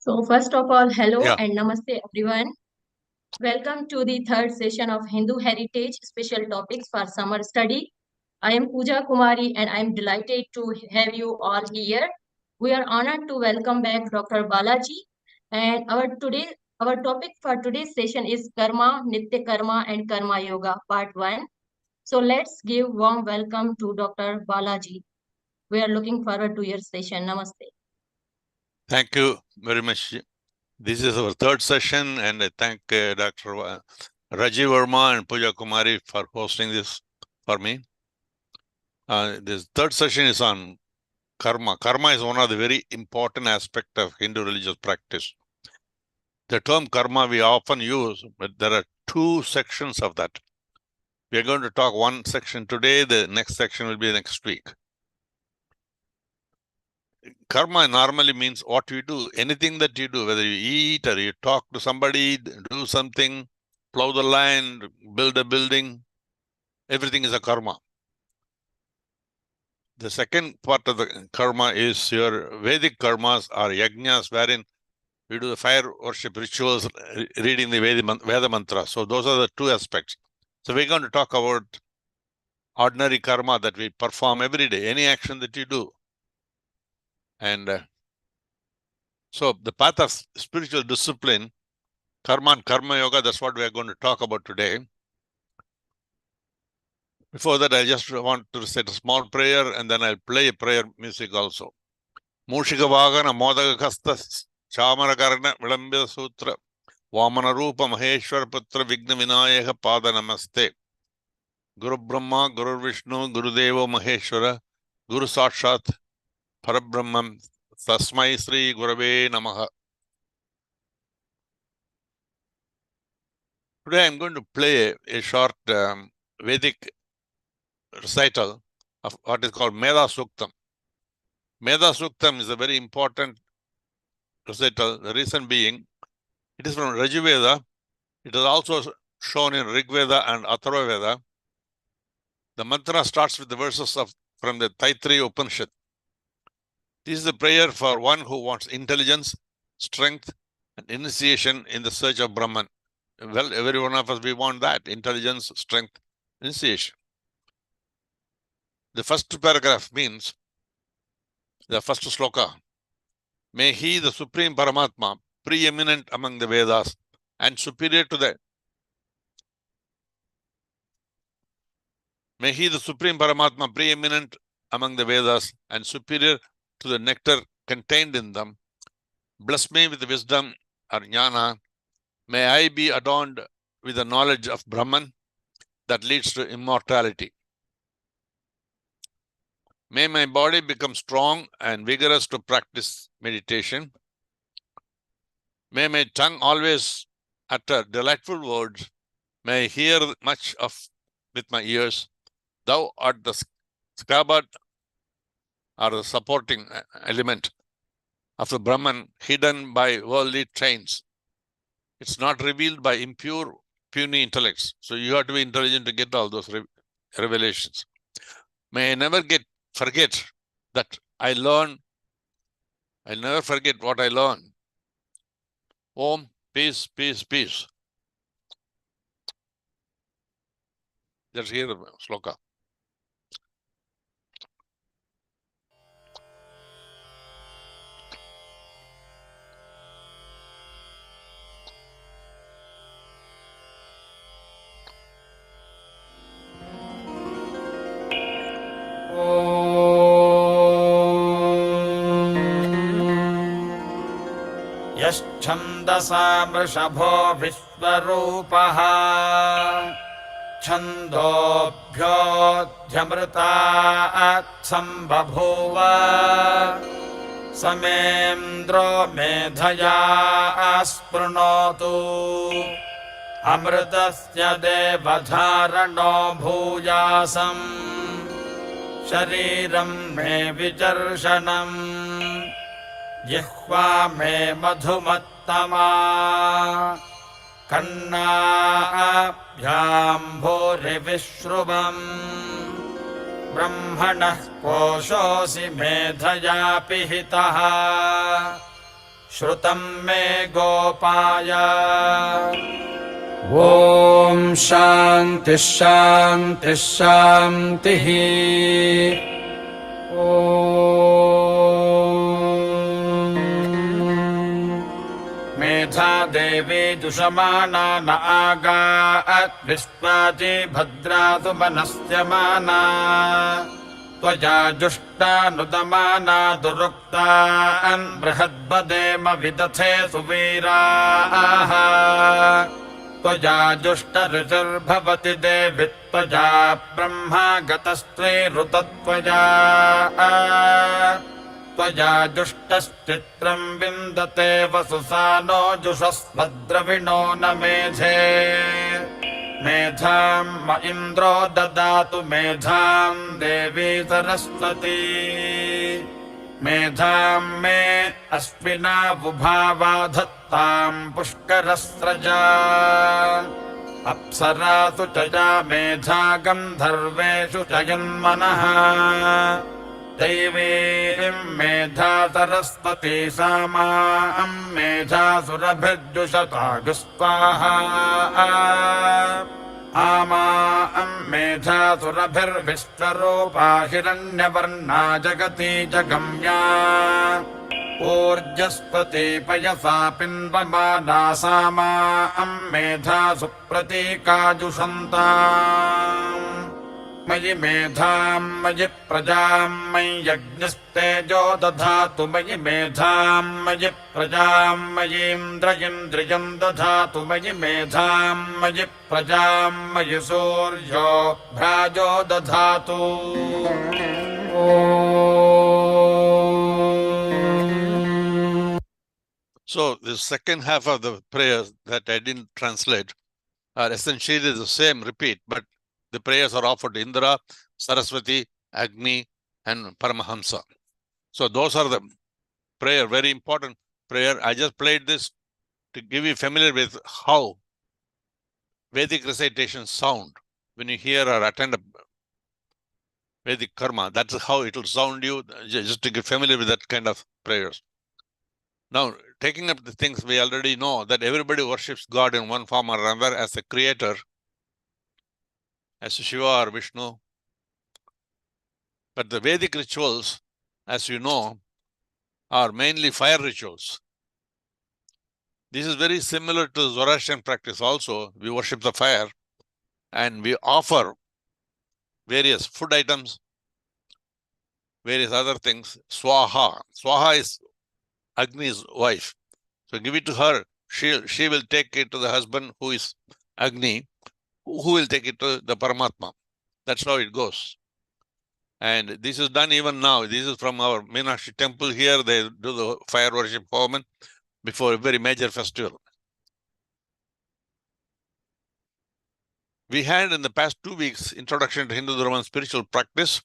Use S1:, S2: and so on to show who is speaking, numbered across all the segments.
S1: So first of all, hello
S2: Yeah,
S1: and namaste everyone. Welcome to the third session of Hindu Heritage Special Topics for Summer Study. I am Pooja Kumari and I am delighted to have you all here. We are honored to welcome back Dr. Balaji and our topic for today's session is Karma, Nitya Karma and Karma Yoga Part 1. So let's give warm welcome to Dr. Balaji. We are looking forward to your session. Namaste.
S2: thank you very much. This is our third session, and I thank Dr. Rajiv Verma and Pooja Kumari for hosting this for me. This third session is on karma. Karma is one of the very important aspects of Hindu religious practice. The term karma we often use, but there are two sections of that. We are going to talk one section today, the next section will be next week. Karma normally means what you do, anything that you do, whether you eat or you talk to somebody, do something, plow the land, build a building, everything is a karma. The second part of the karma is your Vedic karmas or yajnas, wherein we do the fire worship rituals, reading the Veda mantra. So those are the two aspects. So we're going to talk about ordinary karma that we perform every day, any action that you do. And so the path of spiritual discipline, karma and karma yoga, that's what we are going to talk about today. Before that, I just want to recite a small prayer and then I'll play a prayer music also. Mushika Vagana Modaga Kasta Chamara Karna Vilambya Sutra Vamana Rupa Maheshwar Putra Vigna Vinayaka Pada Namaste. Guru Brahma, Guru Vishnu, Guru Deva Maheshwara, Guru Sakshat Parabrahmam Tasmai Sri Gurave Namaha. Today I'm going to play a short Vedic recital of what is called Meda Suktam. Meda Suktam is a very important recital. The reason being, it is from Rajuveda. It is also shown in Rig Veda and Atharva Veda. The mantra starts with the verses from the Taittiriya Upanishad. This is a prayer for one who wants intelligence, strength, and initiation in the search of Brahman. Well, every one of us, we want that, intelligence, strength, initiation. The first paragraph means, the first sloka, may he, the Supreme Paramatma, preeminent among the Vedas and superior to the May he, the Supreme Paramatma, preeminent among the Vedas and superior to the nectar contained in them, bless me with wisdom or jnana. May I be adorned with the knowledge of Brahman that leads to immortality. May my body become strong and vigorous to practice meditation. May my tongue always utter delightful words. May I hear much with my ears. Thou art the scabbard or the supporting element of the Brahman hidden by worldly trains. It's not revealed by impure, puny intellects. So you have to be intelligent to get all those revelations. May I never forget that I learn. I'll never forget what I learn. Om, peace, peace, peace. Let's hear the sloka.
S3: यश्छन्दसा वृषभो विश्वरूपः छन्दोभ्योऽध्यमृतात् सम्बभूव समेन्द्रो मेधया स्पृणोतु अमृतस्य देवधारणो भूयासम् शरीरं मे विचर्षणम् जिह्वा मे मधुमत्तमा कर्णाभ्यां भूरिविश्रुवम् ब्रह्मणः कोशोऽसि मेधया पिहितः श्रुतं मे गोपाय ॐ शान्तिः शान्तिः शान्तिः मेधा देवी जुषमाना न आगात् विश्वाची भद्रासु मनस्यमाना त्वया जुष्टानुदमाना दुरुक्तान् बृहद्बदेम विदथे सुवीराः त्वया जुष्टऋषिर्भवति देवि त्वया ब्रह्मा गतस्त्वैरुतत्वया त्वया जुष्टश्चित्रं विन्दते वसुसानो जुषस्भद्रविणो न मेधे मेधां म इन्द्रो ददातु मेधां देवी सरस्वती मेधां मे अश्विना बुभावा धत्तां पुष्करस्रजा अप्सरासु च या मेधा गन्धर्वेषु च यन्मनः दैवीं मेधा सरस्वती सा मां मेधासुरभिर्जुषतागुस्वाहा आमां मेधासुरभिर्विश्वरूपा हिरण्यवर्णा जगती जगम्या ऊर्जस्पति पयसा पिन्वमाना सा मां मेधासु प्रतीकाजुषन्ताम् मयि मेधां मयि प्रजां मयि यज्ञस्तेजो दधातु मयि मेधां मयि प्रजां मयीन्द्रियं दधातु मयि मेधां मयि प्रजां मयि सूर्यो भ्राजो दधातु
S2: So the second half of the prayers that I didn't translate are essentially the same repeat, but the prayers are offered to Indra, Saraswati, Agni, and Paramahamsa. So those are the prayer, very important prayer. I just played this to give you familiar with how Vedic recitations sound when you hear or attend a Vedic karma. That's how it will sound you, just to get familiar with that kind of prayers. Now, taking up the things we already know, that everybody worships God in one form or another as a creator, as Shiva or Vishnu. But the Vedic rituals, as you know, are mainly fire rituals. This is very similar to Zoroastrian practice also. We worship the fire and we offer various food items, various other things. Swaha. Swaha is Agni's wife. So give it to her. She will take it to the husband who is Agni, who will take it to the Paramatma. That's how it goes. And this is done even now. This is from our Meenakshi temple here. They do the fire worship homan before a very major festival. We had in the past 2 weeks introduction to Hindu Dharma and spiritual practice.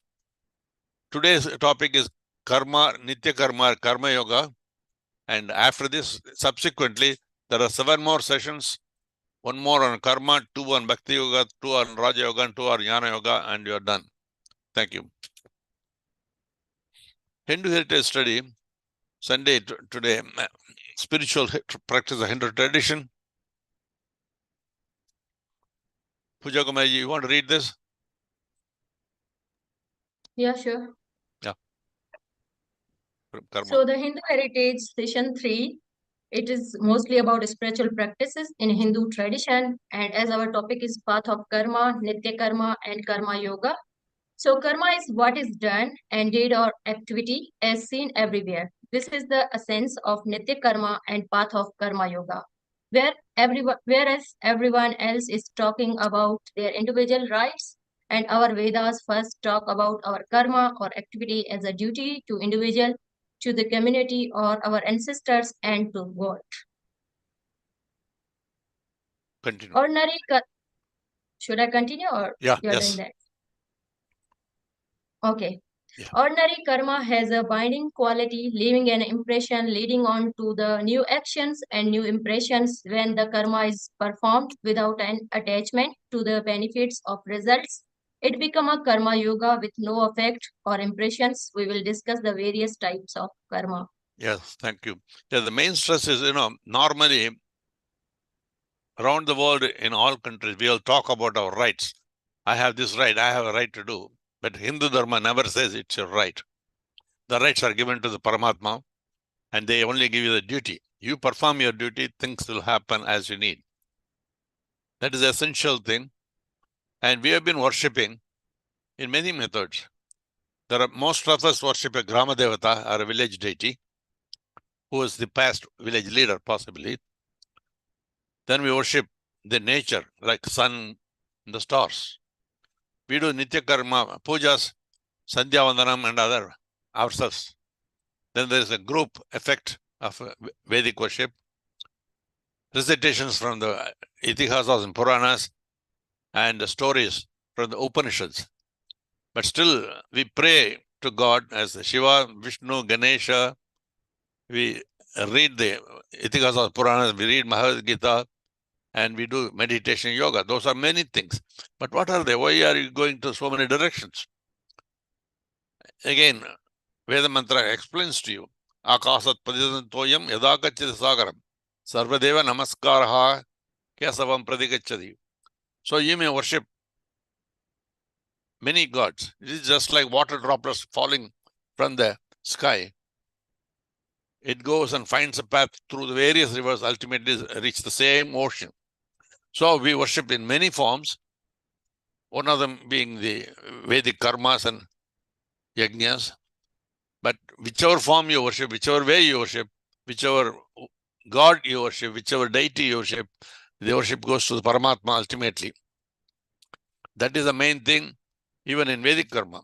S2: Today's topic is Karma, Nitya Karma, Karma Yoga. And after this, subsequently, there are 7 more sessions. 1 more on Karma, 2 on Bhakti Yoga, 2 on Raja Yoga, and 2 on Jnana Yoga, and you're done. Thank you. Hindu Heritage Study, Sunday today, spiritual practice of Hindu tradition. Puja Kumarji, you want to read this?
S1: Yeah, sure.
S2: Yeah. Karma.
S1: So the Hindu Heritage Session 3, it is mostly about spiritual practices in Hindu tradition. And as our topic is path of karma, Nitya Karma, and Karma Yoga. So karma is what is done and deed or activity as seen everywhere. This is the essence of Nitya Karma and path of Karma Yoga, whereas everyone else is talking about their individual rights, and our Vedas first talk about our karma or activity as a duty to individual, to the community or our ancestors, and to God.
S2: Continue.
S1: Should I continue or
S2: Yeah,
S1: you're
S2: yes.
S1: doing that? Okay.
S2: Yeah.
S1: Ordinary karma has a binding quality, leaving an impression leading on to the new actions and new impressions. When the karma is performed without an attachment to the benefits of results, it becomes a karma yoga with no effect or impressions. We will discuss the various types of karma.
S2: Yes, thank you. Yeah, the main stress is, normally around the world in all countries, we all talk about our rights. I have this right, I have a right to do. But Hindu Dharma never says it's your right. The rights are given to the Paramatma and they only give you the duty. You perform your duty, things will happen as you need. That is the essential thing. And we have been worshipping in many methods. Most of us worship a Grama Devata or a village deity, who is the past village leader, possibly. Then we worship the nature, like sun and the stars. We do Nitya Karma, pujas, Sandhya Vandanam, and other ourselves. Then there is a group effect of Vedic worship, recitations from the Itihasas and Puranas, and the stories from the Upanishads. But still, we pray to God as Shiva, Vishnu, Ganesha. We read the Itihasas, Puranas, we read Bhagavad Gita, and we do meditation, yoga. Those are many things. But what are they? Why are you going to so many directions? Again, Veda Mantra explains to you, Akasat Padisantoyam Yadakachit Sagaram Sarvadeva Namaskaraha Kyasavam Pradigachadi. So you may worship many gods. It is just like water droplets falling from the sky. It goes and finds a path through the various rivers, ultimately reach the same ocean. So we worship in many forms, one of them being the Vedic karmas and yajnas. But whichever form you worship, whichever way you worship, whichever God you worship, whichever deity you worship, the worship goes to the Paramatma ultimately. That is the main thing, even in Vedic karma.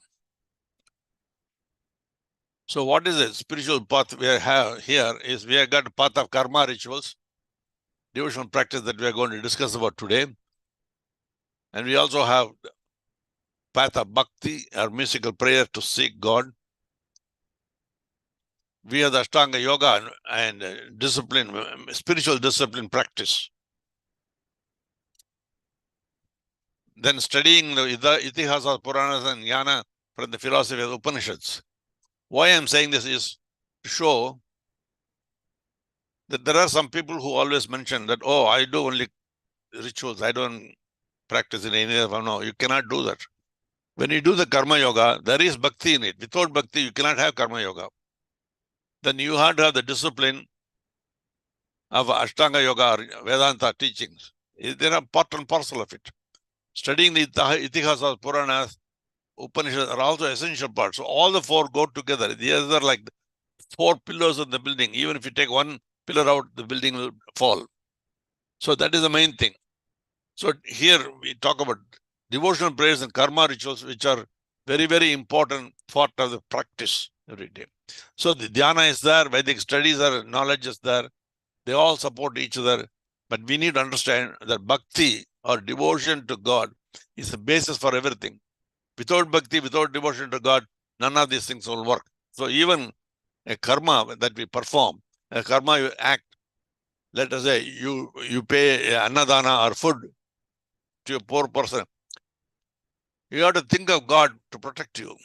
S2: So what is the spiritual path we have here is we have got a path of karma rituals, devotional practice that we are going to discuss about today. And we also have path of bhakti, or musical prayer to seek God. We have the Ashtanga yoga and discipline, spiritual discipline practice. Then studying the Itihasa, Puranas, and Jnana from the philosophy of the Upanishads. Why I'm saying this is to show that there are some people who always mention that, oh, I do only rituals, I don't practice in any other. No, you cannot do that. When you do the karma yoga, there is bhakti in it. Without bhakti, you cannot have karma yoga. Then you have to have the discipline of Ashtanga yoga or Vedanta teachings. They are part and parcel of it. Studying the Itihasas, Puranas, Upanishads are also essential parts. So all the four go together. These are like 4 pillars of the building. Even if you take one pillar out, the building will fall. So that is the main thing. So here we talk about devotional prayers and karma rituals, which are very, very important part of the practice every day. So the dhyana is there, Vedic studies are, knowledge is there. They all support each other. But we need to understand that bhakti or devotion to God is the basis for everything. Without bhakti, without devotion to God, none of these things will work. So even a karma that we perform, a karma you act, let us say you pay annadana or food to a poor person. You have to think of God to protect you.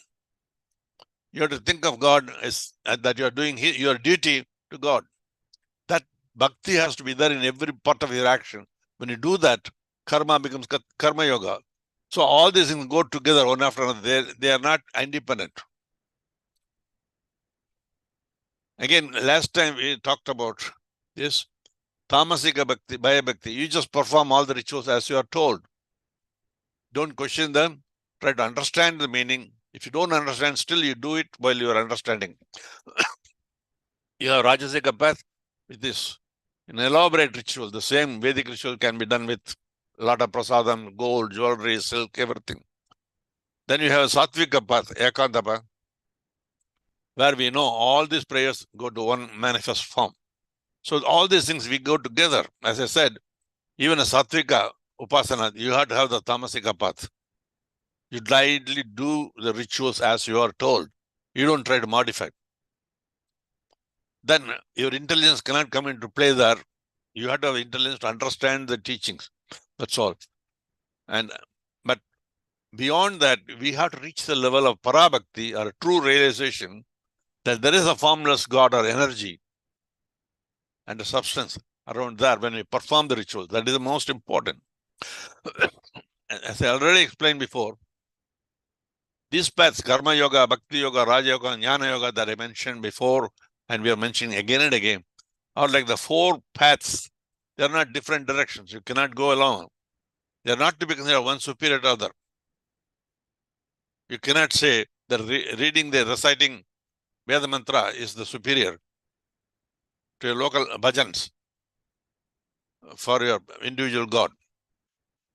S2: You have to think of God as that you are doing your duty to God. That bhakti has to be there in every part of your action. When you do that, karma becomes karma yoga. So all these things go together one after another. They are not independent. Again, last time we talked about this tamasika bhakti, bhaya bhakti. You just perform all the rituals as you are told. Don't question them. Try to understand the meaning. If you don't understand, still you do it while you are understanding. You have Rajasika path with this. An elaborate ritual, the same Vedic ritual can be done with a lot of prasadam, gold, jewelry, silk, everything. Then you have Satvika path, Ekanta path, where we know all these prayers go to one manifest form. So all these things we go together. As I said, even a Satvika upasana, you have to have the Tamasika path. You blindly do the rituals as you are told. You don't try to modify. Then your intelligence cannot come into play there. You have to have intelligence to understand the teachings. That's all. But beyond that, we have to reach the level of parabhakti or true realization that there is a formless God or energy and a substance around there when we perform the ritual. That is the most important. As I already explained before, these paths, Karma Yoga, Bhakti Yoga, Raja Yoga, and Jnana Yoga that I mentioned before, and we are mentioning again and again, are like the four paths. They are not different directions. You cannot go along. They are not to be considered one superior to other. You cannot say that reading the reciting Veda mantra is the superior to your local bhajans for your individual God.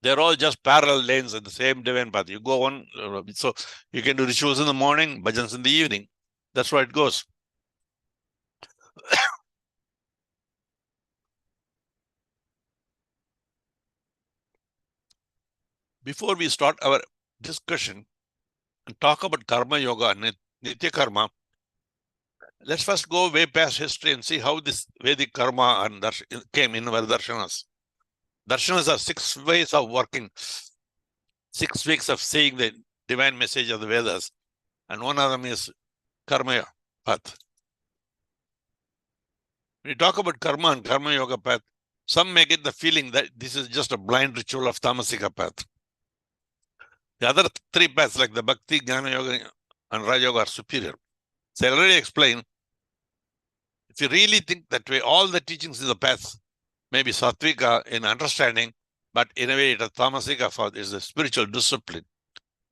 S2: They're all just parallel lanes in the same divine path. You go one, so you can do rituals in the morning, bhajans in the evening. That's why it goes. Before we start our discussion and talk about Karma Yoga and Nitya Karma, let's first go way past history and see how this Vedic Karma and came in our darshanas. Darshanas are 6 ways of working, 6 ways of saying the divine message of the Vedas, and one of them is Karma path. When you talk about Karma and Karma Yoga path, some may get the feeling that this is just a blind ritual of Tamasika path. The other 3 paths, like the Bhakti, Jnana Yoga, and Raja Yoga, are superior. So I already explained, if you really think that way, all the teachings in the paths may be Sattvika in understanding, but in a way it is Tamasika path, is a spiritual discipline.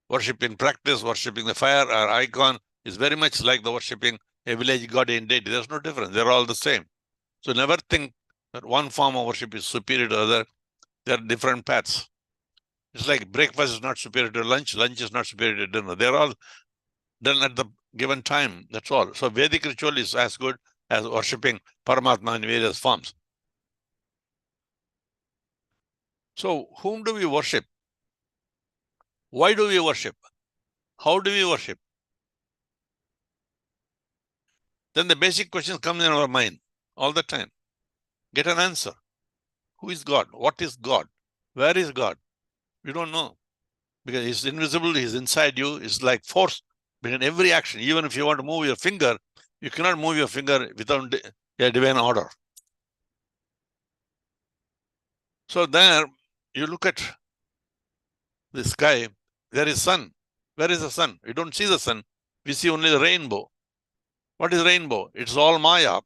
S2: Worship in practice, worshipping the fire or icon is very much like the worshipping a village god in deity. There's no difference. They're all the same. So never think that one form of worship is superior to other. There are different paths. It's like breakfast is not superior to lunch, lunch is not superior to dinner. They're all done at the given time. That's all. So Vedic ritual is as good as worshipping Paramatma in various forms. So whom do we worship? Why do we worship? How do we worship? Then the basic questions come in our mind all the time. Get an answer. Who is God? What is God? Where is God? We don't know. Because He's invisible, He's inside you. It's like force behind every action. Even if you want to move your finger, you cannot move your finger without a divine order. So there, you look at the sky, there is sun. Where is the sun? We don't see the sun. We see only the rainbow. What is rainbow? It's all Maya.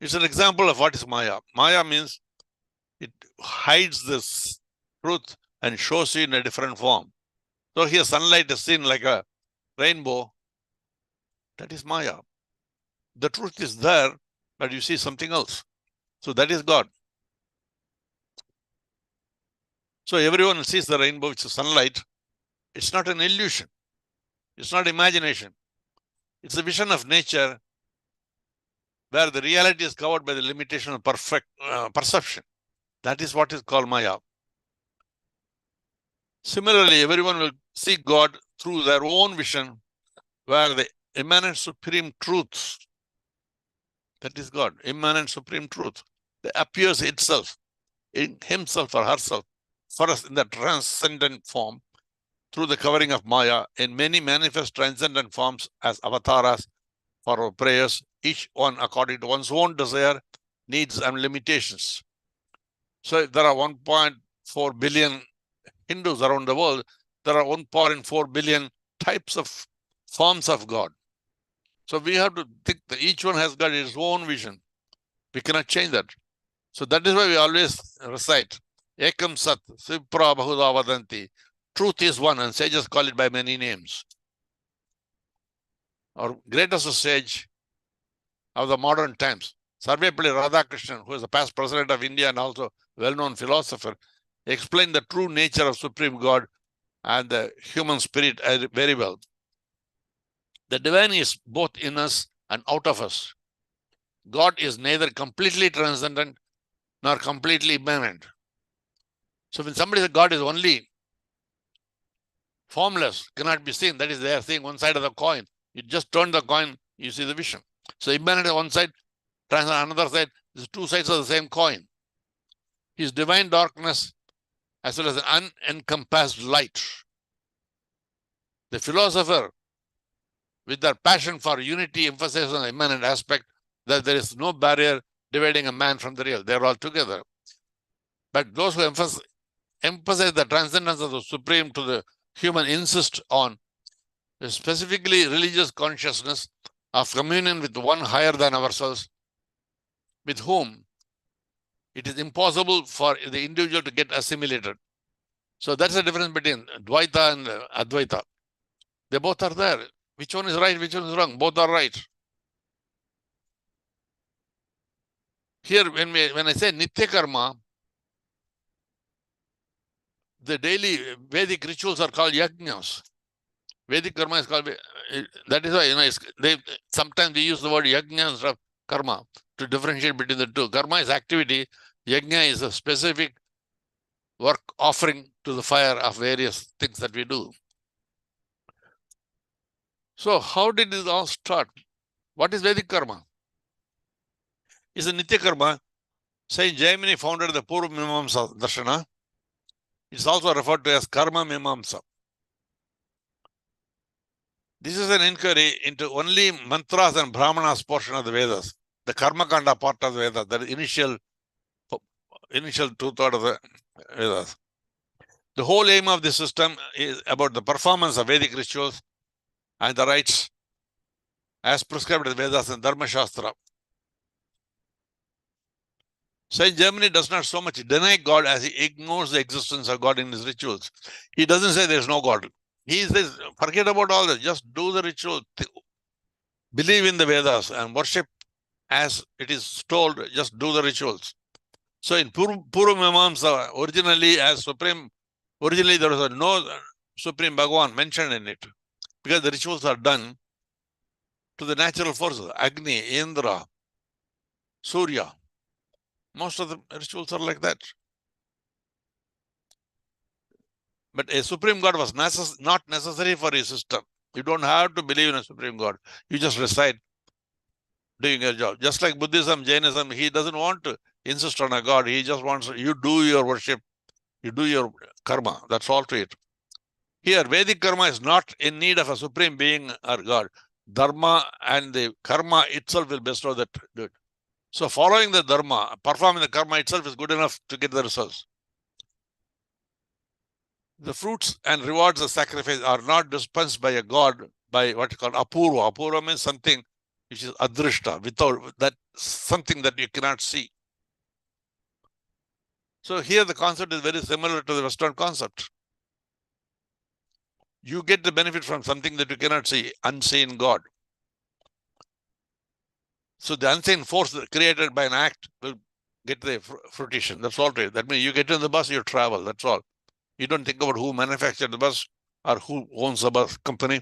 S2: It's an example of what is Maya. Maya means it hides this truth and shows you in a different form. So here sunlight is seen like a rainbow. That is Maya. The truth is there, but you see something else. So that is God. So everyone sees the rainbow, which is sunlight. It's not an illusion. It's not imagination. It's a vision of nature where the reality is covered by the limitation of perfect perception. That is what is called Maya. Similarly, everyone will see God through their own vision, where the immanent supreme truth, that is God, immanent supreme truth, that appears itself, in himself or herself, for us in the transcendent form, through the covering of Maya, in many manifest transcendent forms as avatars for our prayers, each one according to one's own desire, needs, and limitations. So if there are 1.4 billion Hindus around the world, there are 1.4 billion types of forms of God. So we have to think that each one has got its own vision. We cannot change that. So that is why we always recite Ekam Sat, Sipra Bahuda Vadanti. Truth is one, and sages call it by many names. Our greatest sage of the modern times, Sarvepalli Radhakrishnan, who is the past president of India and also well-known philosopher, explained the true nature of Supreme God and the human spirit very well. The divine is both in us and out of us. God is neither completely transcendent nor completely immanent. So when somebody says God is only formless, cannot be seen, that is, they are seeing one side of the coin. You just turn the coin, you see the vision. So immanent on one side, transcendent on another side. These 2 sides of the same coin. His divine darkness as well as an unencompassed light. The philosopher with their passion for unity, emphasis on the immanent aspect, that there is no barrier dividing a man from the real. They're all together. But those who emphasize the transcendence of the supreme to the human insist on a specifically religious consciousness of communion with one higher than ourselves, with whom it is impossible for the individual to get assimilated. So that's the difference between Dvaita and Advaita. They both are there. Which one is right, which one is wrong? Both are right. Here, when I say Nitya Karma, the daily Vedic rituals are called yajnas. Vedic karma is called, that is why, sometimes we use the word yajna instead of karma to differentiate between the two. Karma is activity, yajna is a specific work offering to the fire of various things that we do. So how did this all start? What is Vedic karma? It's a Nitya Karma. Saint Jaimini founded the Purva Mimamsa Darshana. It's also referred to as Karma Mimamsa. This is an inquiry into only mantras and brahmanas portion of the Vedas, the Karma Kanda part of the Vedas, the initial 2/3 of the Vedas. The whole aim of this system is about the performance of Vedic rituals and the rites as prescribed in the Vedas and Dharma Shastra. Saint Germany does not so much deny God as he ignores the existence of God in his rituals. He doesn't say there is no God. He says, forget about all this, just do the ritual. Believe in the Vedas and worship as it is told, just do the rituals. So in Purva Mimamsa, originally there was no Supreme Bhagavan mentioned in it, because the rituals are done to the natural forces, Agni, Indra, Surya. Most of the rituals are like that. But a Supreme God was not necessary for a system. You don't have to believe in a Supreme God. You just recite doing your job. Just like Buddhism, Jainism, he doesn't want to insist on a God. He just wants you do your worship, you do your karma. That's all to it. Here, Vedic karma is not in need of a supreme being or God. Dharma and the karma itself will bestow that good. So following the dharma, performing the karma itself is good enough to get the results. The fruits and rewards of sacrifice are not dispensed by a God, by what you call apurva. Apurva means something which is adrishta, without that, something that you cannot see. So here the concept is very similar to the Western concept. You get the benefit from something that you cannot see, unseen God. So the unseen force created by an act will get the fruition. That's all it is. That means you get in the bus, you travel. That's all. You don't think about who manufactured the bus or who owns the bus company.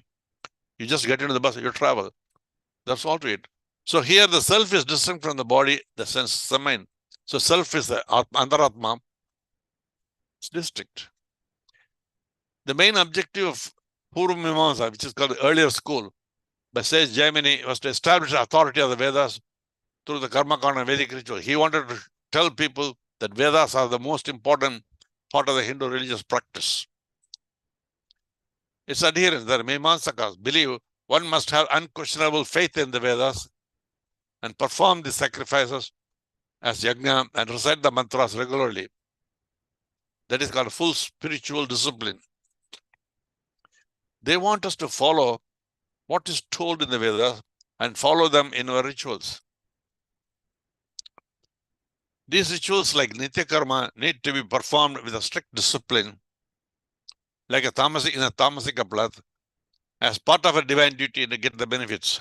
S2: You just get into the bus, you travel. That's all to it. So here the self is distinct from the body, the sense, the mind. So self is the antaratma. It's distinct. The main objective of Purva Mimamsa, which is called the earlier school, by Sage Jaimini, was to establish the authority of the Vedas through the Karma Kanda Vedic ritual. He wanted to tell people that Vedas are the most important part of the Hindu religious practice. Its adherents, the Mimamsakas, believe one must have unquestionable faith in the Vedas and perform the sacrifices as yajna and recite the mantras regularly. That is called full spiritual discipline. They want us to follow what is told in the Vedas and follow them in our rituals. These rituals, like Nitya Karma, need to be performed with a strict discipline, like in a tamasic path, as part of a divine duty to get the benefits.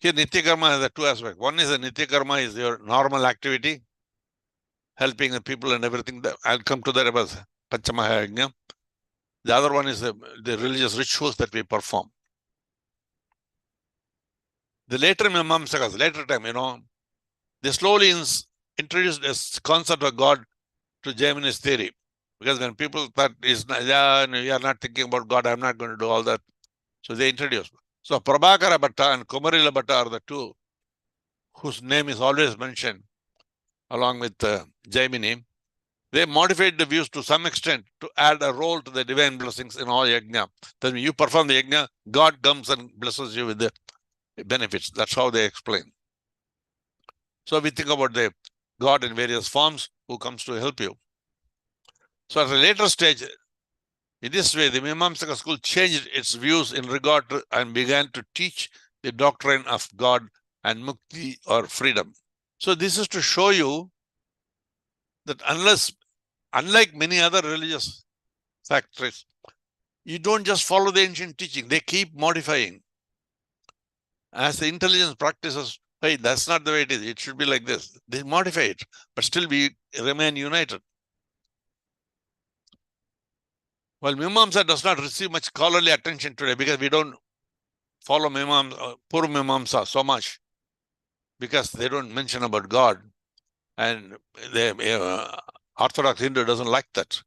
S2: Here, Nitya Karma has the two aspects. One is the Nitya Karma is your normal activity, helping the people and everything. I'll come to that about Panchamaha. The other one is the religious rituals that we perform. The later Mimamsakas, later time, they slowly introduced this concept of God to Jaimini's theory. Because when people thought, you are not thinking about God, I'm not going to do all that. So they introduced. So Prabhakara Bhatta and Kumarila Bhatta are the two whose name is always mentioned along with Jaimini. They modified the views to some extent to add a role to the divine blessings in all yajna. That when you perform the yajna, God comes and blesses you with the benefits. That's how they explain. So we think about the God in various forms who comes to help you. So at a later stage, in this way, the Mimamsaka school changed its views in regard to and began to teach the doctrine of God and mukti or freedom. So this is to show you that unlike many other religious factories, you don't just follow the ancient teaching, they keep modifying. As the intelligence practices, hey, that's not the way it is, it should be like this. They modify it, but still we remain united. Well, Mimamsa does not receive much scholarly attention today because we don't follow Pur Mimamsa so much because they don't mention about God. And the Orthodox Hindu doesn't like that.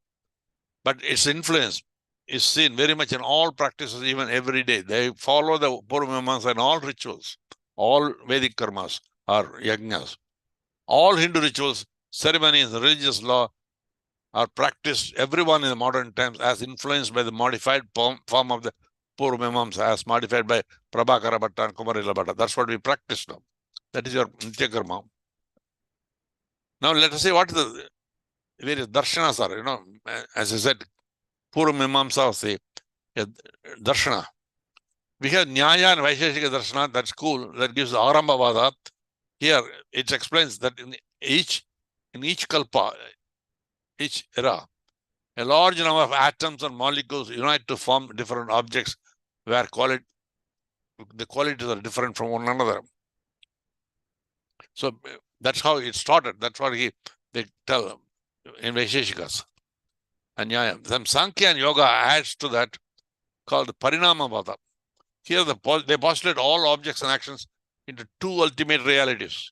S2: But its influence is seen very much in all practices, even every day. They follow the Pur Mimamsa in all rituals, all Vedic karmas or yajnas. All Hindu rituals, ceremonies, religious law are practiced, everyone in the modern times, as influenced by the modified form of the Pur Mimamsa, as modified by Prabhakara Bhatta and Kumarila Bhatta. That's what we practice now. That is your Nitya Karma. Now let us see what the various darshanas are. As I said, Pur Mimamsa was the darshana. We have Nyaya and Vaisheshika Darshana, that's cool, that gives the Arambhavada. Here it explains that in each kalpa, each era, a large number of atoms and molecules unite to form different objects where the qualities are different from one another. So that's how it started. That's what they tell in Vaisheshikas and Nyaya. Then Sankhya and Yoga adds to that, called the Parinamavada. Here they postulate all objects and actions into two ultimate realities.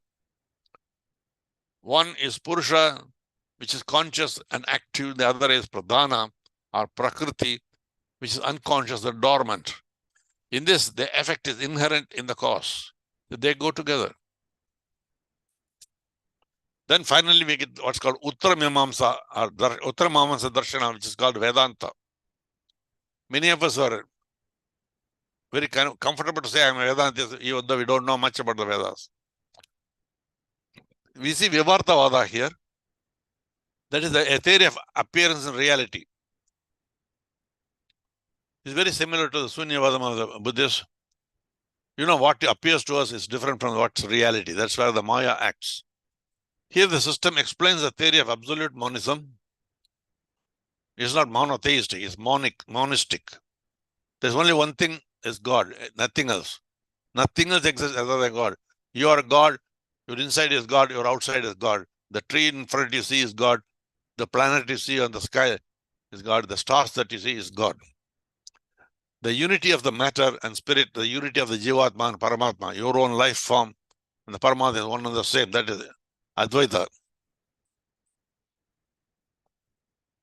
S2: One is Purusha, which is conscious and active. The other is Pradhana or Prakriti, which is unconscious and dormant. In this, the effect is inherent in the cause. They go together. Then finally, we get what's called Uttara Mimamsa or Uttara Mimamsa Darshana, which is called Vedanta. Many of us are very comfortable to say I'm a Vedanta, even though we don't know much about the Vedas. We see Vivartavada here. That is a theory of appearance and reality. It's very similar to the Sunyavadam of the Buddhists. What appears to us is different from what's reality. That's where the Maya acts. Here the system explains the theory of absolute monism. It's not monotheistic, it's monistic. There's only one thing is God, nothing else. Nothing else exists other than God. You are God, your inside is God, your outside is God. The tree in front you see is God. The planet you see on the sky is God. The stars that you see is God. The unity of the matter and spirit, the unity of the Jivatma and Paramatma, your own life form, and the Paramatma is one and the same. That is Advaita.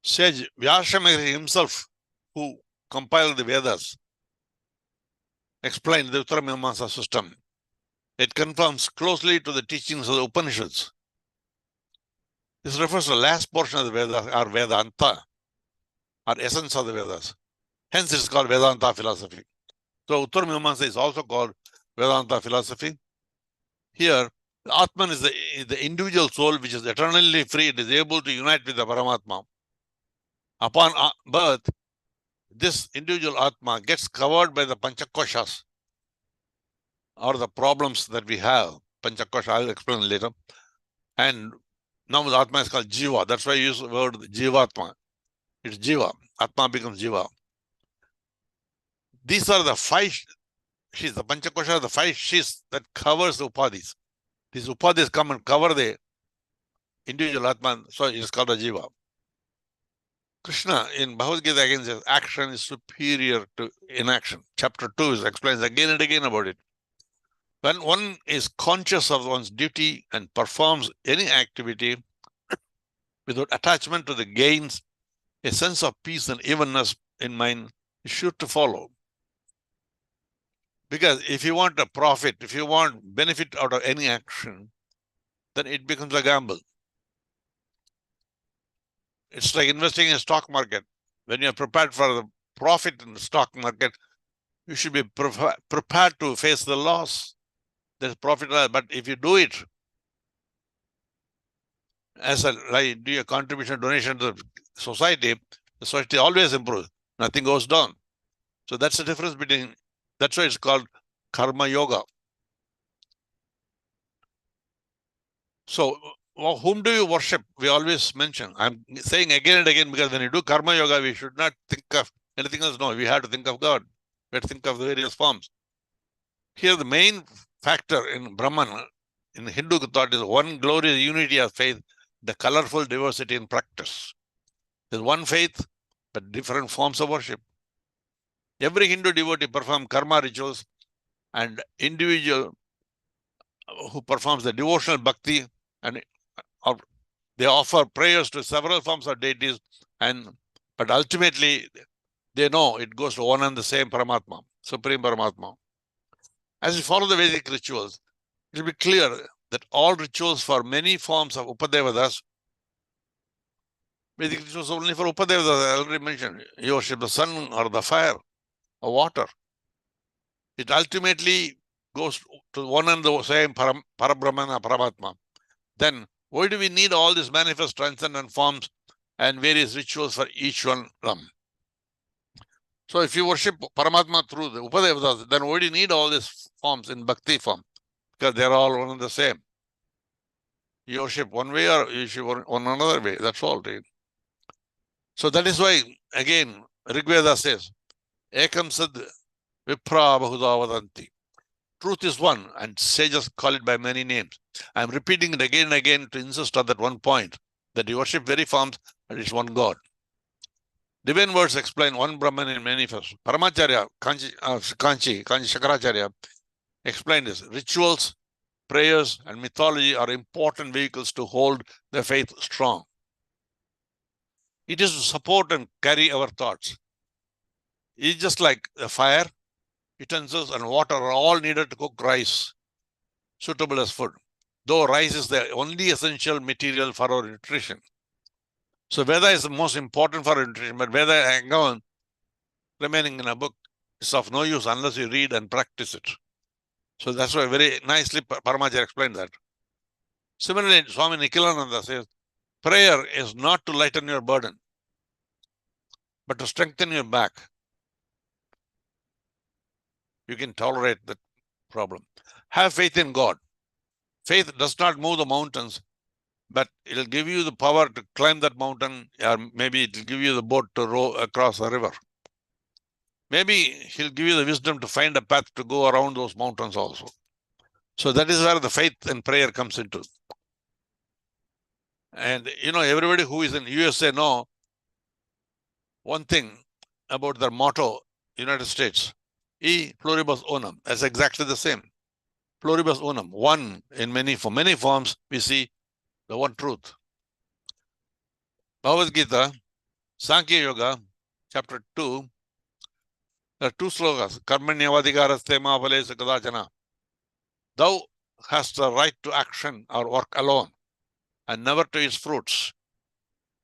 S2: Sage Vyasa himself, who compiled the Vedas, explained the Uttara Mimamsa system. It conforms closely to the teachings of the Upanishads. This refers to the last portion of the Vedas, or Vedanta, or essence of the Vedas. Hence, it's called Vedanta philosophy. So, Uttara Mimamsa is also called Vedanta philosophy. Here, the Atman is the individual soul which is eternally free. It is able to unite with the Paramatma. Upon birth, this individual Atma gets covered by the Panchakoshas, or the problems that we have. Panchakosha, I'll explain later. And now the Atma is called Jiva. That's why I use the word Jivatma. It's Jiva. Atma becomes Jiva. These are the five sheaths. The Panchakosha are the five sheaths that covers the Upadhis. These Upadhis come and cover the individual Atma, so it is called a Jiva. Krishna in Bhagavad Gita again says action is superior to inaction. Chapter 2 explains again and again about it. When one is conscious of one's duty and performs any activity without attachment to the gains, a sense of peace and evenness in mind is sure to follow. Because if you want a profit, if you want benefit out of any action, then it becomes a gamble. It's like investing in a stock market. When you're prepared for the profit in the stock market, you should be prepared to face the loss. There's profit, but if you do it as a like do a contribution donation to the society always improves. Nothing goes down. So that's the difference between. That's why it's called karma yoga. So whom do you worship? We always mention. I'm saying again and again because when you do karma yoga, we should not think of anything else. No, we have to think of God. We have to think of the various forms. Here, the main factor in Brahman, in Hindu thought, is one glorious unity of faith, the colorful diversity in practice. There's one faith, but different forms of worship. Every Hindu devotee performs karma rituals, and individual who performs the devotional bhakti, and they offer prayers to several forms of deities, but ultimately they know it goes to one and the same Paramatma, Supreme Paramatma. As you follow the Vedic rituals, it will be clear that all rituals for many forms of Upadevatas, Vedic rituals only for Upadevatas, I already mentioned, you worship the sun or the fire or water. It ultimately goes to one and the same Parabrahmana, Paramatma. Then why do we need all these manifest transcendent forms and various rituals for each one of them? So if you worship Paramatma through the Upadevatas, then why do you need all these forms in Bhakti form? Because they're all one and the same. You worship one way or you worship one another way. That's all. So that is why, again, Rigveda says, Ekam Sad Vipra Bahuda Vadanti. Truth is one, and sages call it by many names. I'm repeating it again and again to insist on that one point, that you worship very forms and it's one God. Divine words explain one Brahman in many forms. Paramacharya, Kanchi Shakaracharya explained this. Rituals, prayers, and mythology are important vehicles to hold the faith strong. It is to support and carry our thoughts. It's just like the fire, utensils, and water are all needed to cook rice, suitable as food, though rice is the only essential material for our nutrition. So Veda is the most important for our nutrition, but Veda again, remaining in a book, is of no use unless you read and practice it. So that's why very nicely Paramacharya explained that. Similarly, Swami Nikhilananda says, prayer is not to lighten your burden, but to strengthen your back. You can tolerate that problem. Have faith in God. Faith does not move the mountains, but it'll give you the power to climb that mountain, or maybe it'll give you the boat to row across the river. Maybe he'll give you the wisdom to find a path to go around those mountains also. So that is where the faith and prayer comes into. And everybody who is in USA know one thing about their motto, United States, E pluribus unum. That's exactly the same. Pluribus unum, one in many forms, we see the one truth. Bhagavad Gita, Sankhya Yoga, chapter 2, there are two slokas. Karmanyavadhikaraste ma phalesa kadachana. Thou hast the right to action or work alone, and never to its fruits.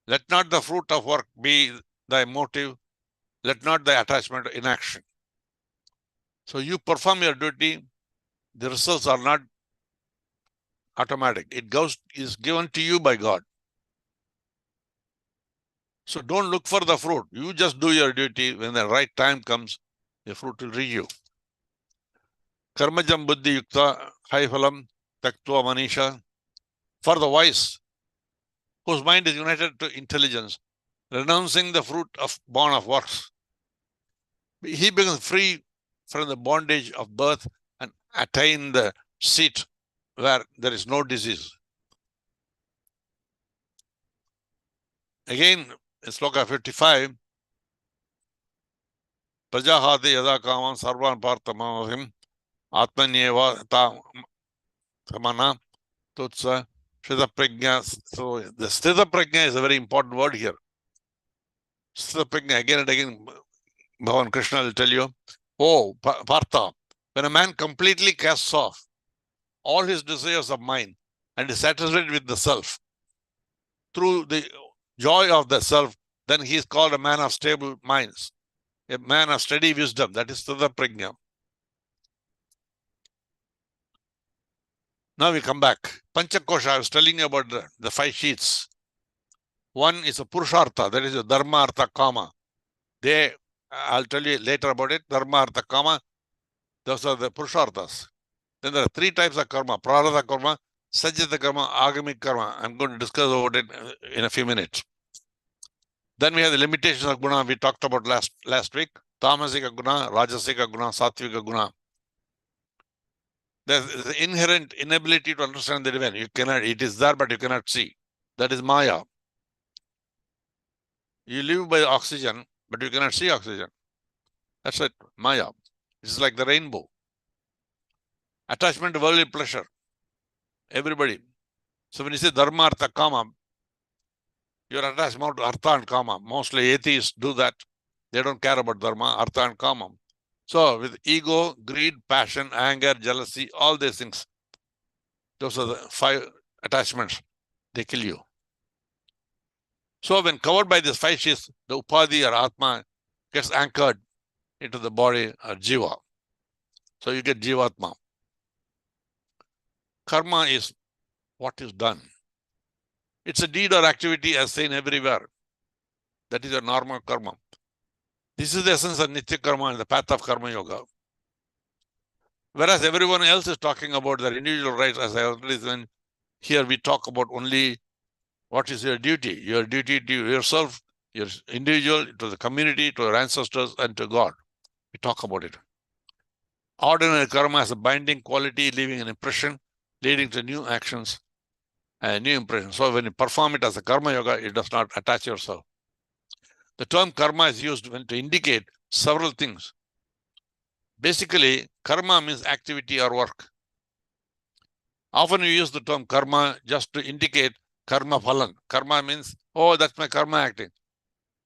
S2: Let not the fruit of work be thy motive. Let not thy attachment to inaction. So you perform your duty, the results are not automatic. It is given to you by God. So don't look for the fruit. You just do your duty. When the right time comes, the fruit will reach you. Karmajam buddhi yukta haiphalam taktva manisha. For the wise, whose mind is united to intelligence, renouncing the fruit of born of works, he becomes free from the bondage of birth and attain the seat where there is no disease. Again, in Sloka 55, Prajahati yada kaman sarvan parthamahim atmanyeva tamana tutsa sthita prajna. So the sthita prajna is a very important word here. Sthita prajna, again and again, Bhavan Krishna will tell you, oh, Partha, when a man completely casts off all his desires of mind and is satisfied with the self through the joy of the self, then he is called a man of stable minds, a man of steady wisdom. That is Sthita Prajna. Now we come back. Panchakosha, I was telling you about the 5 sheets. One is a Purushartha, that is a Dharma, Artha, Kama. I'll tell you later about it. Dharma, Artha, Kama, those are the Purusharthas. Then there are 3 types of karma: Prarabdha karma, Sajjata karma, Agamic karma. I'm going to discuss about it in a few minutes. Then we have the limitations of guna we talked about last week. Tamasika guna, Rajasika guna, Sattvika guna. There's the inherent inability to understand the divine. It is there, but you cannot see. That is Maya. You live by oxygen, but you cannot see oxygen. That's it, Maya. It's like the rainbow. Attachment to worldly pleasure. Everybody. So when you say Dharma, Artha, Kama, you're attached more to Artha and Kama. Mostly atheists do that. They don't care about Dharma, Artha and Kama. So with ego, greed, passion, anger, jealousy, all these things, those are the 5 attachments. They kill you. So when covered by these 5 sheets, the Upadhi or Atma gets anchored into the body or Jiva. So you get Jivatma. Karma is what is done. It's a deed or activity as seen everywhere. That is a normal karma. This is the essence of Nitya Karma and the path of Karma Yoga. Whereas everyone else is talking about their individual rights, as I already said, here we talk about only what is your duty. Your duty to yourself, your individual, to the community, to your ancestors, and to God. We talk about it. Ordinary karma has a binding quality, leaving an impression, leading to new actions and new impressions. So when you perform it as a karma yoga, it does not attach yourself. The term karma is used to indicate several things. Basically, karma means activity or work. Often we use the term karma just to indicate karma phalan. Karma means, oh, that's my karma acting.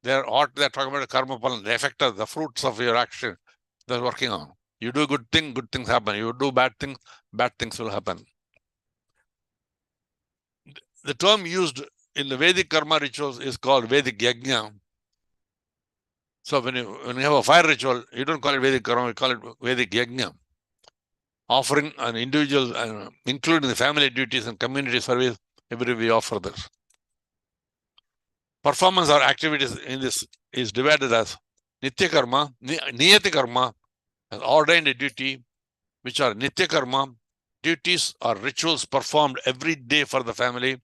S2: They're talking about karma phalan, the effect of the fruits of your action they're working on. You do good things happen. You do bad things will happen. The term used in the Vedic karma rituals is called Vedic yajna. So when you have a fire ritual, you don't call it Vedic karma, you call it Vedic yajna. Offering an individual, including the family duties and community service, we offer this. Performance or activities in this is divided as Nitya Karma, Niyati Karma, as ordained duty, which are Nitya Karma, duties or rituals performed every day for the family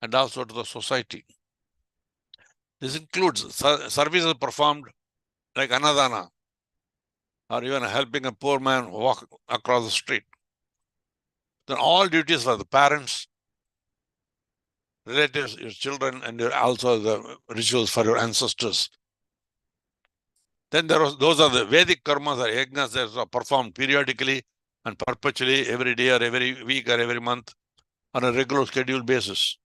S2: and also to the society. This includes services performed like Anadana, or even helping a poor man walk across the street. Then all duties for the parents, relatives, your children, and also the rituals for your ancestors. Then those are the Vedic karmas or yajnas that are performed periodically and perpetually every day or every week or every month on a regular scheduled basis.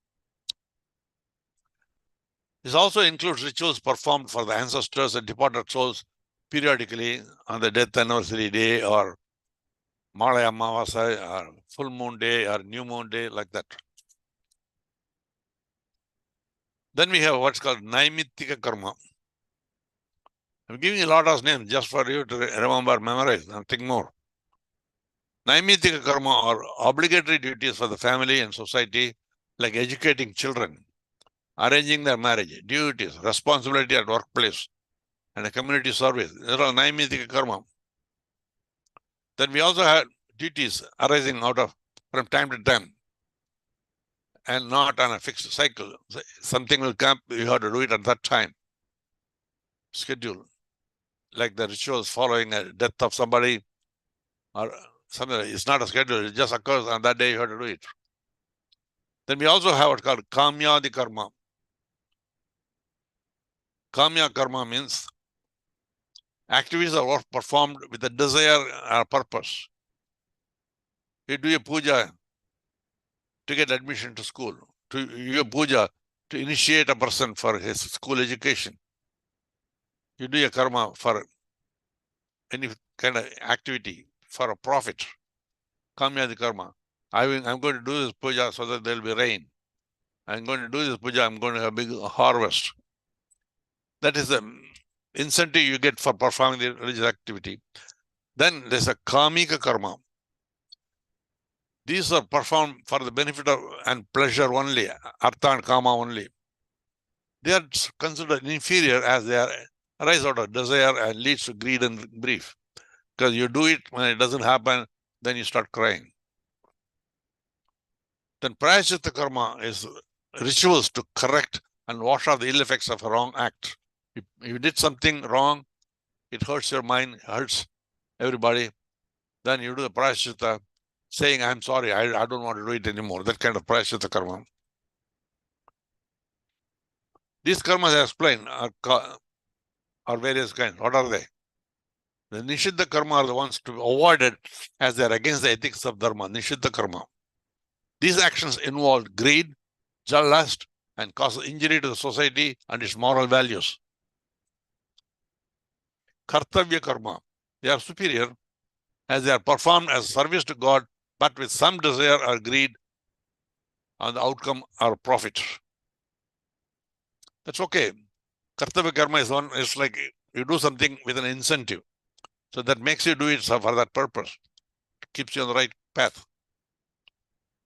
S2: This also includes rituals performed for the ancestors and departed souls periodically on the death anniversary day or Malaya Amavasya or full moon day or new moon day, like that. Then we have what's called Naimittika Karma. I'm giving a lot of names just for you to remember, memorize, nothing more. Naimittika Karma are obligatory duties for the family and society, like educating children, arranging their marriage, duties, responsibility at workplace, and a community service. These are all Naimittika Karma. Then we also have duties arising from time to time and not on a fixed cycle. Something will come, you have to do it at that time. Schedule, like the rituals following a death of somebody or something. It's not a schedule, it just occurs on that day, you have to do it. Then we also have what's called Kamyadi Karma. Kamya Karma means activities are work performed with a desire or purpose. You do a puja to get admission to school, to do a puja to initiate a person for his school education. You do a karma for any kind of activity for a profit. Kamyadi Karma. I'm going to do this puja so that there will be rain. I'm going to do this puja, I'm going to have a big harvest. That is the incentive you get for performing the religious activity. Then there's a kamika karma. These are performed for the benefit of and pleasure only, artha and kama only. They are considered inferior as they arise out of desire and leads to greed and grief. Because you do it, when it doesn't happen, then you start crying. Then prayaschitta karma is rituals to correct and wash off the ill effects of a wrong act. If you did something wrong, it hurts your mind, hurts everybody. Then you do the prayaschitta, saying, I'm sorry, I don't want to do it anymore. That kind of prayaschitta karma. These karmas I explained are various kinds. What are they? The Nishiddha karma are the ones to be avoided as they are against the ethics of dharma, Nishiddha karma. These actions involve greed, lust, and cause injury to the society and its moral values. Kartavya karma, they are superior as they are performed as service to God, but with some desire or greed on the outcome or profit. That's okay. Kartavya karma is like you do something with an incentive. So that makes you do it for that purpose. It keeps you on the right path.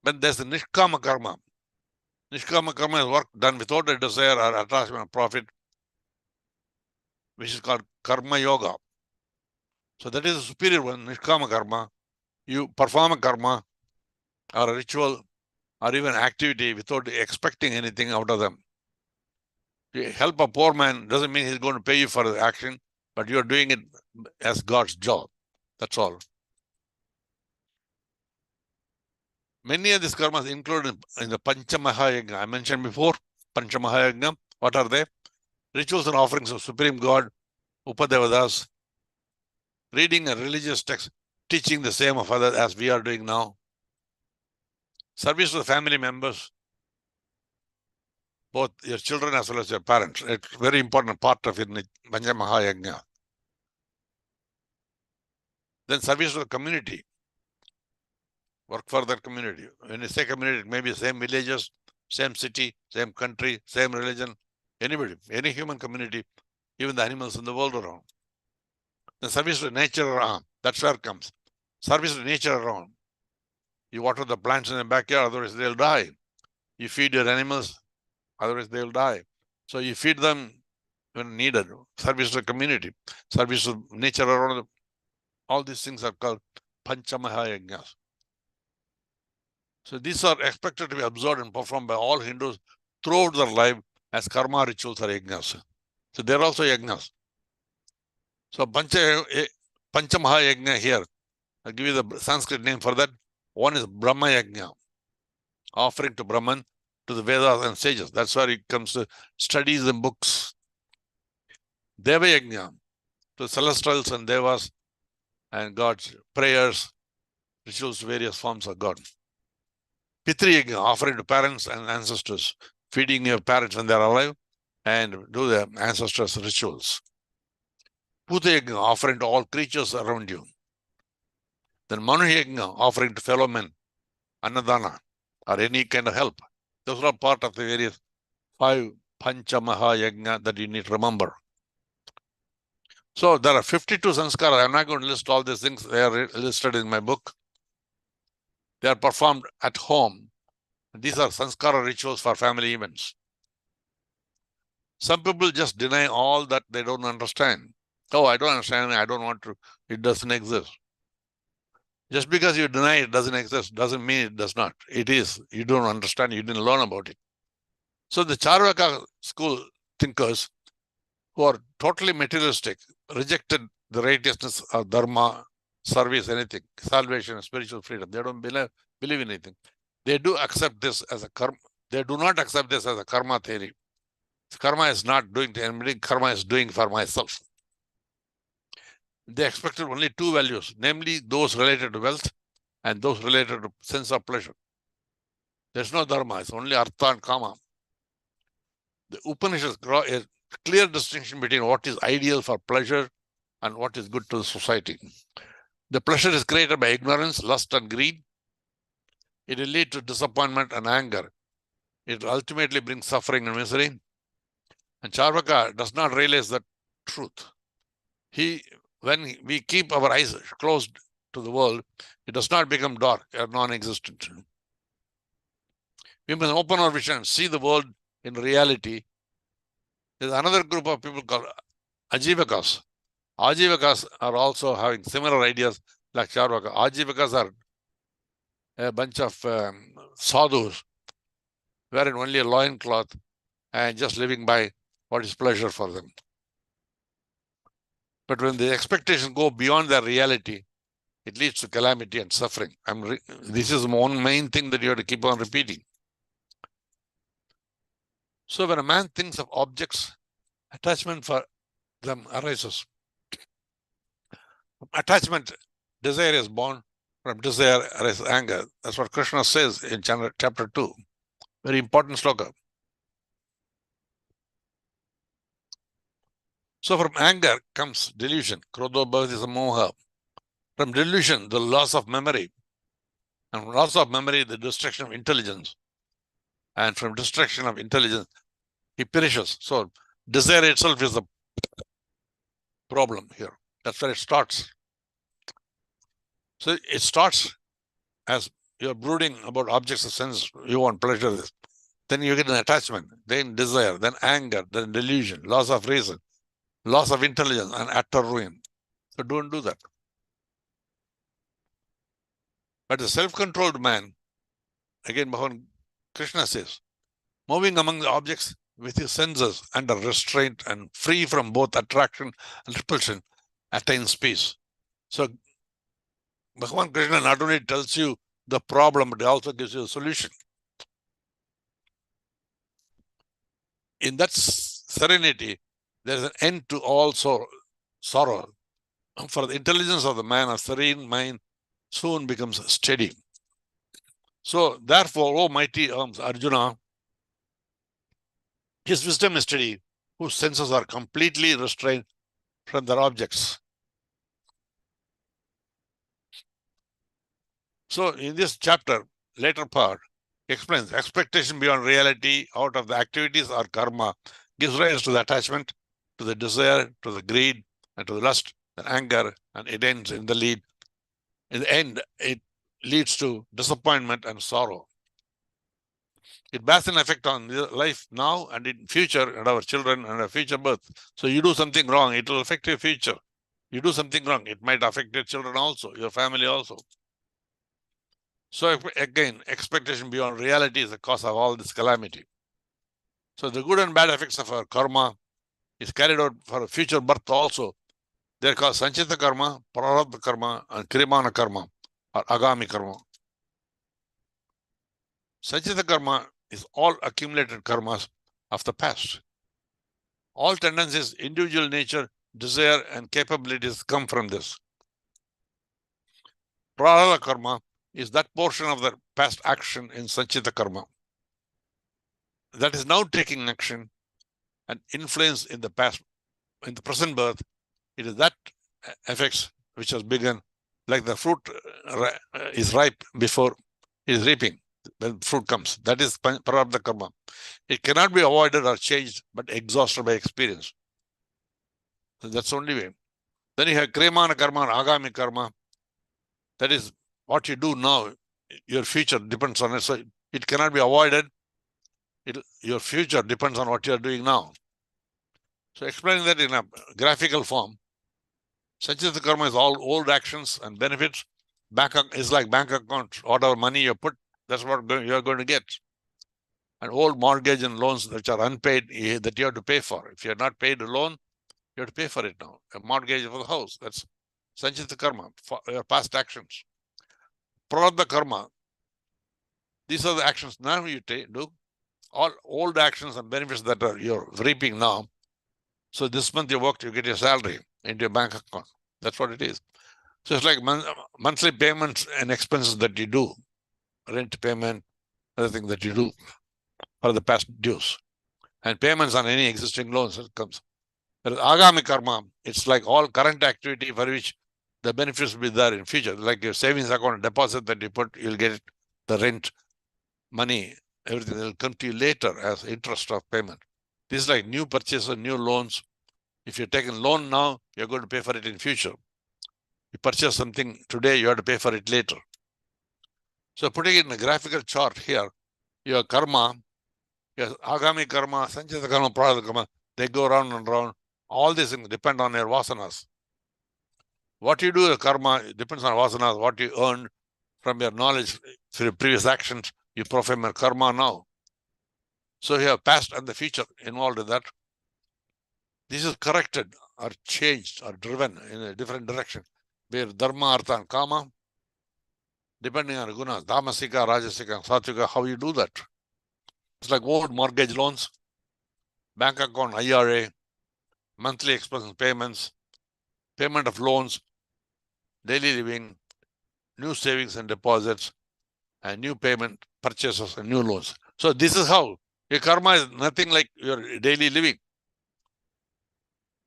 S2: But there's the nishkama karma. Nishkama karma is work done without a desire or attachment or profit, which is called karma yoga. So that is the superior one, nishkama karma. You perform a karma or a ritual or even activity without expecting anything out of them. You help a poor man doesn't mean he's going to pay you for the action, but you're doing it as God's job. That's all. Many of these karmas included in the Panchamahayagna. I mentioned before, Panchamahayagna. What are they? Rituals and offerings of Supreme God, Upadevadas, reading a religious text, teaching the same of others as we are doing now, service to the family members, both your children as well as your parents. It's a very important part of it in Panchamahayagna. Then service to the community. Work for that community. When you say community, it may be same villages, same city, same country, same religion, anybody, any human community, even the animals in the world around. The service to nature around, that's where it comes. Service to nature around. You water the plants in the backyard, otherwise they'll die. You feed your animals, otherwise they'll die. So you feed them when needed. Service to the community, service to nature around. All these things are called Panchamahayagnas. So these are expected to be observed and performed by all Hindus throughout their life as karma rituals or yajnas. So they're also yajnas. So Panchamahayagna here, I'll give you the Sanskrit name for that. One is Brahma Yajna, offering to Brahman, to the Vedas and sages. That's where it comes to studies and books. Deva Yajna, to celestials and devas and gods, prayers, rituals, various forms of God. Pitri Yajna, offering to parents and ancestors, feeding your parents when they're alive, and do the ancestors' rituals. Puta Yajna, offering to all creatures around you. Then Manu Yajna, offering to fellow men, Annadana, or any kind of help. Those are part of the various 5 Panchamahayagna that you need to remember. So there are 52 sanskaras. I'm not going to list all these things. They are listed in my book. They are performed at home. These are sanskara rituals for family events. Some people just deny all that they don't understand. Oh, I don't understand. I don't want to. It doesn't exist. Just because you deny it doesn't exist doesn't mean it does not. It is. You don't understand. You didn't learn about it. So the Charvaka school thinkers who are totally materialistic, rejected the righteousness of dharma, service, anything, salvation, spiritual freedom. They don't believe in anything. They do accept this as a karma. They do not accept this as a karma theory. Karma is not doing to anybody. Karma is doing for myself. They expected only 2 values, namely those related to wealth and those related to sense of pleasure. There's no dharma. It's only artha and kama. The Upanishads draw a clear distinction between what is ideal for pleasure and what is good to the society. The pleasure is created by ignorance, lust, and greed. It will lead to disappointment and anger. it will ultimately bring suffering and misery. And Charvaka does not realize the truth. When we keep our eyes closed to the world, it does not become dark or non-existent. We must open our vision and see the world in reality. There's another group of people called Ajivakas. Ajivakas are also having similar ideas like Charvaka. Ajivakas are a bunch of sadhus wearing only a loincloth and just living by what is pleasure for them. But when the expectations go beyond their reality, it leads to calamity and suffering. This is one main thing that you have to keep on repeating. So when a man thinks of objects, attachment for them arises. Attachment, desire is born. From desire arises anger. That's what Krishna says in chapter 2. Very important sloka. So from anger comes delusion. Krodho bhavati samoha. From delusion, the loss of memory. And from loss of memory, the destruction of intelligence. And from destruction of intelligence, he perishes. So desire itself is the problem here. That's where it starts. So it starts as you're brooding about objects of sense. You want pleasure. Then you get an attachment, then desire, then anger, then delusion, loss of reason, loss of intelligence, and utter ruin. So don't do that. But the self-controlled man, again, Bhagavan Krishna says, moving among the objects with his senses under restraint and free from both attraction and repulsion, attains peace. So Bhagavan Krishna not only tells you the problem, but he also gives you a solution. In that serenity, there is an end to all sorrow. For the intelligence of the man, a serene mind soon becomes steady. So, therefore, O mighty arms, Arjuna, his wisdom is steady, whose senses are completely restrained from their objects. So, in this chapter, later part, explains expectation beyond reality out of the activities or karma gives rise to the attachment, to the desire, to the greed, and to the lust, and anger, and it ends in the lead. In the end, it leads to disappointment and sorrow. It bears an effect on life now and in future, and our children and our future birth. So you do something wrong, it will affect your future. You do something wrong, it might affect your children also, your family also. So again, expectation beyond reality is the cause of all this calamity. So the good and bad effects of our karma is carried out for a future birth also. They're called Sanchita Karma, Prarabdha Karma, and Krimana Karma, or Agami Karma. Sanchita Karma is all accumulated karmas of the past. All tendencies, individual nature, desire, and capabilities come from this. Prarabdha Karma is that portion of the past action in Sanchita Karma that is now taking action and influence in the past, in the present birth. It is that effects which has begun, like the fruit is ripe before it is reaping, when fruit comes. That is Prarabdha Karma. It cannot be avoided or changed, but exhausted by experience. So that's the only way. Then you have Krimana Karma and Agami Karma. That is what you do now. Your future depends on it. So it cannot be avoided. Your future depends on what you are doing now. So explaining that in a graphical form, Sanchita Karma is all old actions and benefits. Bank is like bank account. Whatever money you put, that's what you are going to get. And old mortgage and loans which are unpaid that you have to pay for. If you are not paid a loan, you have to pay for it now. A mortgage for the house. That's Sanchita Karma, for your past actions. Prarabdha Karma. These are the actions now you do. All old actions and benefits that you're reaping now. So this month you worked, you get your salary into your bank account. That's what it is. So it's like monthly payments and expenses that you do. Rent payment, other thing that you do for the past dues. And payments on any existing loans that comes. There is Agami Karma. It's like all current activity for which the benefits will be there in future. Like your savings account deposit that you put, you'll get the rent money everything will come to you later as interest of payment. This is like new purchases, new loans. If you're taking loan now, you're going to pay for it in future. You purchase something today, you have to pay for it later. So putting it in a graphical chart here, your karma, your agami karma, sanchita karma, prarabdha karma, they go round and round. All these things depend on your vasanas. What you do, karma, depends on vasanas, what you earned from your knowledge through previous actions, you perform your karma now. So you have past and the future involved in that. This is corrected or changed or driven in a different direction, where dharma, artha, and kama, depending on gunas, tamasika, rajasika, and satvika, how you do that. It's like old mortgage loans, bank account, IRA, monthly expense payments, payment of loans, daily living, new savings and deposits, and new payment purchases and new loans. So this is how your karma is nothing like your daily living.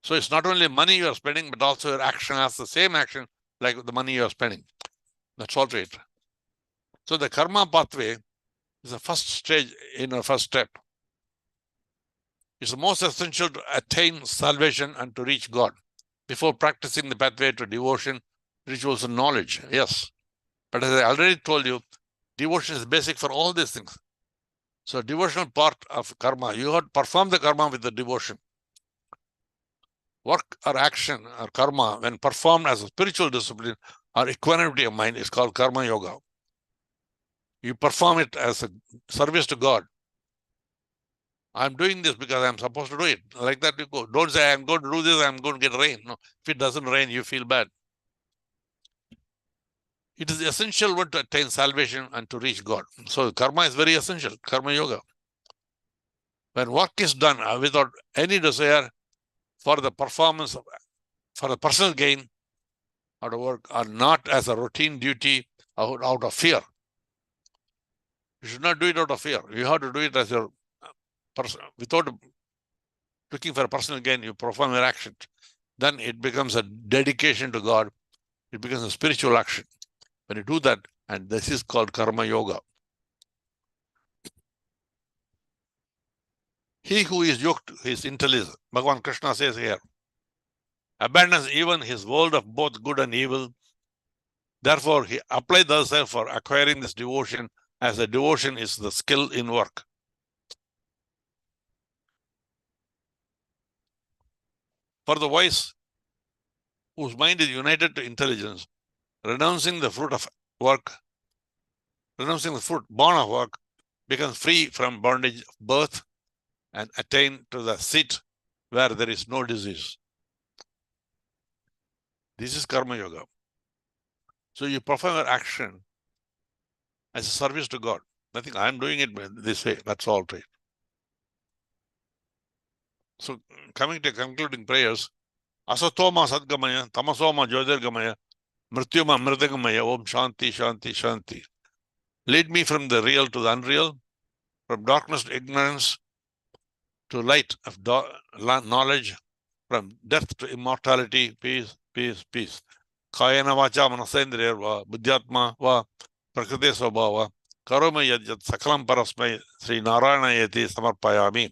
S2: So it's not only money you are spending, but also your action has the same action like the money you are spending. That's all right. So the karma pathway is the first stage in our first step. It's the most essential to attain salvation and to reach God before practicing the pathway to devotion, rituals, and knowledge. Yes. But as I already told you, devotion is basic for all these things. So devotional part of karma, you have to perform the karma with the devotion. Work or action or karma, when performed as a spiritual discipline or equanimity of mind, is called karma yoga. You perform it as a service to God. I'm doing this because I'm supposed to do it. Like that you go. Don't say, I'm going to do this, I'm going to get rain. No, if it doesn't rain, you feel bad. It is essential one to attain salvation and to reach God. So karma is very essential, karma yoga. When work is done without any desire for the performance, for the personal gain out of work, or not as a routine duty out of fear. You should not do it out of fear. You have to do it as your person, without looking for a personal gain, you perform your action. Then it becomes a dedication to God. It becomes a spiritual action. When you do that, and this is called karma yoga. He who is yoked is intelligent. Bhagavan Krishna says here, abandons even his world of both good and evil. Therefore, he applied thyself for acquiring this devotion, as the devotion is the skill in work. For the wise, whose mind is united to intelligence, renouncing the fruit of work, renouncing the fruit born of work, becomes free from bondage of birth and attain to the seat where there is no disease. This is karma yoga. So you perform your action as a service to God. Nothing, I'm doing it this way, that's all right. So coming to concluding prayers, Asatoma Sadgamaya, Tamasoma Jyotirgamaya, Mrityuma Mridagamaya, Om Shanti, Shanti, Shanti. Lead me from the real to the unreal, from darkness to ignorance, to light of knowledge, from death to immortality, peace, peace, peace. Kayana vacha manasendriya va, buddhyatma va, prakriti swabhava, karoma yad sakalam parasmai, Sri Narayana yati samarpayami.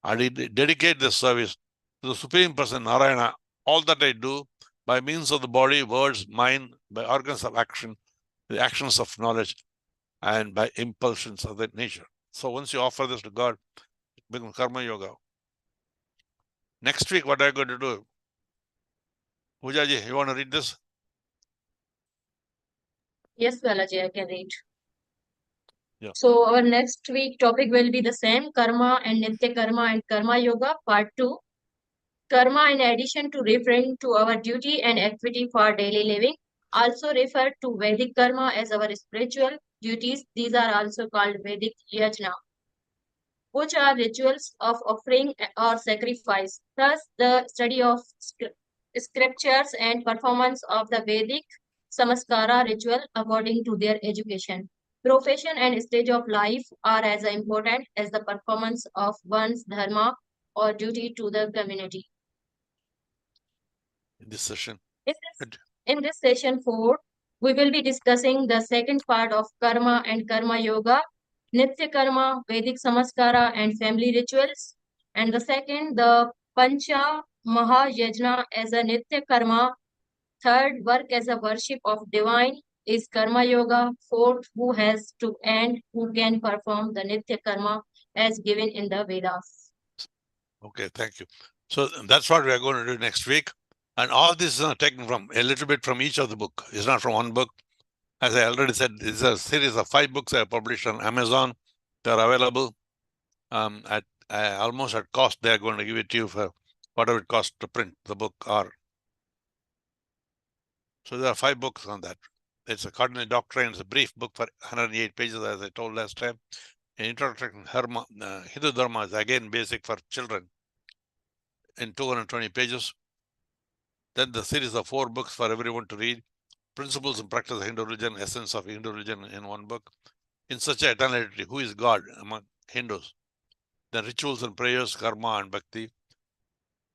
S2: I dedicate this service to the Supreme Person, Narayana. All that I do by means of the body, words, mind, by organs of action, the actions of knowledge, and by impulsions of that nature. So once you offer this to God, it becomes karma yoga. Next week, what are you going to do? Pujaji, you want to read this?
S1: Yes, Balaji, I can read.
S2: Yeah.
S1: So our next week topic will be the same, karma and Nitya Karma and Karma Yoga, part 2. Karma, in addition to referring to our duty and equity for daily living, also refer to Vedic karma as our spiritual duties. These are also called Vedic yajna, which are rituals of offering or sacrifice. Thus, the study of scriptures and performance of the Vedic samaskara ritual according to their education, profession, and stage of life are as important as the performance of one's dharma or duty to the community.
S2: In this session.
S1: In this session 4, we will be discussing the second part of karma and karma yoga. Nitya Karma, Vedic Samaskara, and family rituals. And the second, the Pancha Mahayajna as a Nitya Karma. Third, work as a worship of divine is Karma Yoga. Fourth, who has to and who can perform the Nitya Karma as given in the Vedas.
S2: Okay, thank you. So that's what we are going to do next week. And all this is taken from a little bit from each of the book. It's not from one book. As I already said, it's a series of 5 books I published on Amazon. They're available at almost at cost. They're going to give it to you for whatever it costs to print the book. Or so there are 5 books on that. It's a Cardinal Doctrine. It's a brief book for 108 pages, as I told last time. An introduction to Hindu Dharma is again basic for children in 220 pages. Then the series of 4 books for everyone to read. Principles and Practice of Hindu Religion, Essence of Hindu Religion in one book. In such a eternity, who is God among Hindus? Then Rituals and Prayers, Karma and Bhakti.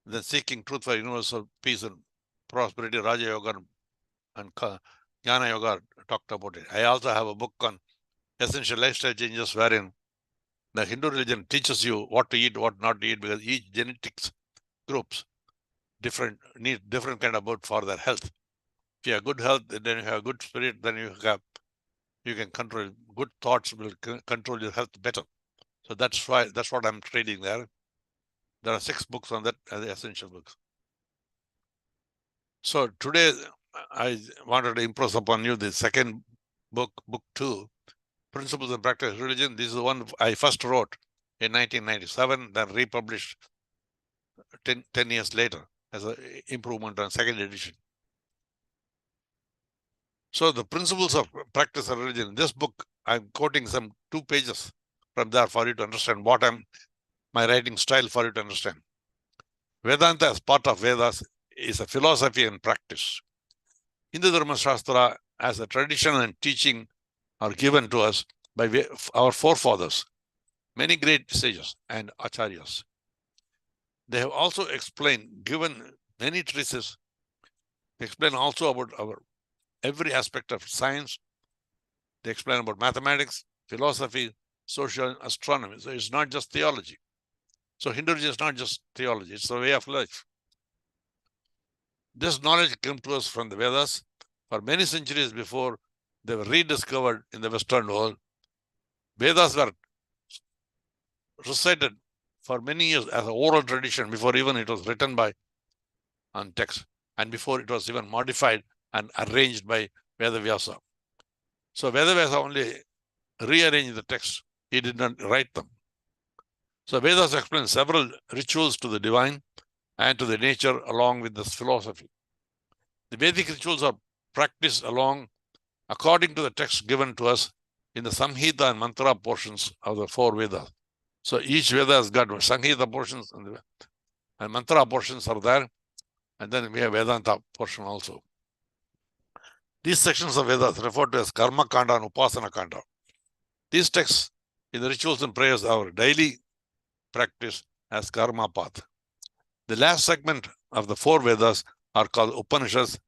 S2: Then Seeking Truth for Universal Peace and Prosperity, Raja Yoga and Jnana Yoga talked about it. I also have a book on essential lifestyle changes wherein the Hindu religion teaches you what to eat, what not to eat, because each genetics groups need different kind of food for their health. If you have good health, then you have good spirit, then you can control good thoughts will control your health better. So that's what I'm trading there. There are 6 books on that as essential books. So today I wanted to impress upon you the second book, book 2, Principles and Practice of Religion. This is the one I first wrote in 1997, then republished 10 years later as an improvement on second edition. So the Principles of Practice of Religion, this book, I'm quoting some 2 pages from there for you to understand my writing style for you to understand. Vedanta as part of Vedas is a philosophy and practice. Hindu Dharma Shastra as a tradition and teaching are given to us by our forefathers, many great sages and acharyas. They have also given many treatises, explain also about every aspect of science. They explain about mathematics, philosophy, social, astronomy. So it's not just theology. So Hinduism is not just theology, it's a way of life. This knowledge came to us from the Vedas for many centuries before they were rediscovered in the Western world. Vedas were recited for many years as an oral tradition before even it was written by on text and before it was even modified and arranged by Vedavyasa. So Vedavyasa only rearranged the text. He did not write them. So Vedas explain several rituals to the divine and to the nature along with this philosophy. The Vedic rituals are practiced according to the text given to us in the Samhita and Mantra portions of the 4 Vedas. So each Veda has got Samhita portions and Mantra portions are there. And then we have Vedanta portion also. These sections of Vedas referred to as Karma Kanda and Upasana Kanda. These texts in the rituals and prayers are our daily practice as Karma path. The last segment of the 4 Vedas are called Upanishads,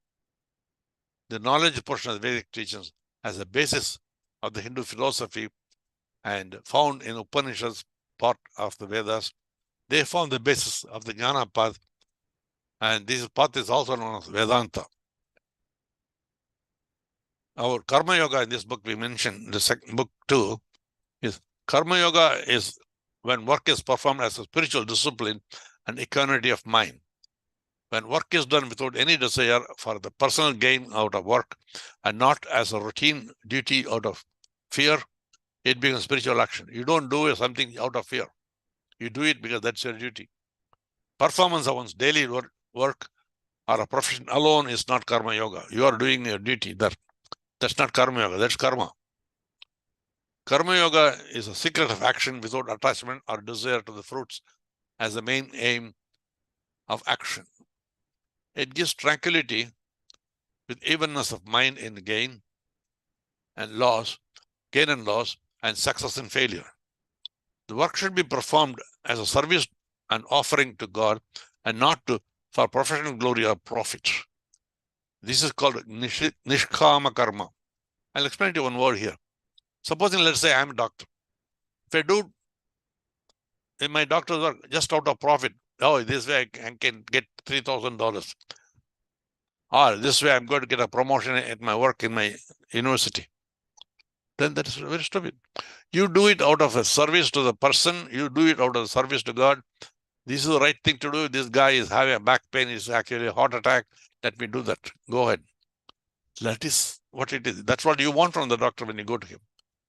S2: the knowledge portion of the Vedic teachings as a basis of the Hindu philosophy and found in Upanishads part of the Vedas. They form the basis of the Jnana path, and this path is also known as Vedanta. Our Karma Yoga in this book we mentioned, the second book 2, is Karma Yoga is when work is performed as a spiritual discipline and equanimity of mind. When work is done without any desire for the personal gain out of work and not as a routine duty out of fear, it becomes spiritual action. You don't do something out of fear. You do it because that's your duty. Performance of one's daily work or a profession alone is not Karma Yoga. You are doing your duty there. That's not Karma Yoga, that's karma. Karma Yoga is a secret of action without attachment or desire to the fruits as the main aim of action. It gives tranquility with evenness of mind in gain and loss, and success and failure. The work should be performed as a service and offering to God and not for professional glory or profit. This is called Nishkama Karma. I'll explain to you one word here. Supposing, let's say I'm a doctor If I do in my doctor's work just out of profit, oh, this way I can get $3,000. Or this way I'm going to get a promotion at my work in my university. Then that is very stupid. You do it out of a service to the person. You do it out of service to God. This is the right thing to do. This guy is having a back pain. It's actually a heart attack. Let me do that. Go ahead. That is what it is. That's what you want from the doctor when you go to him.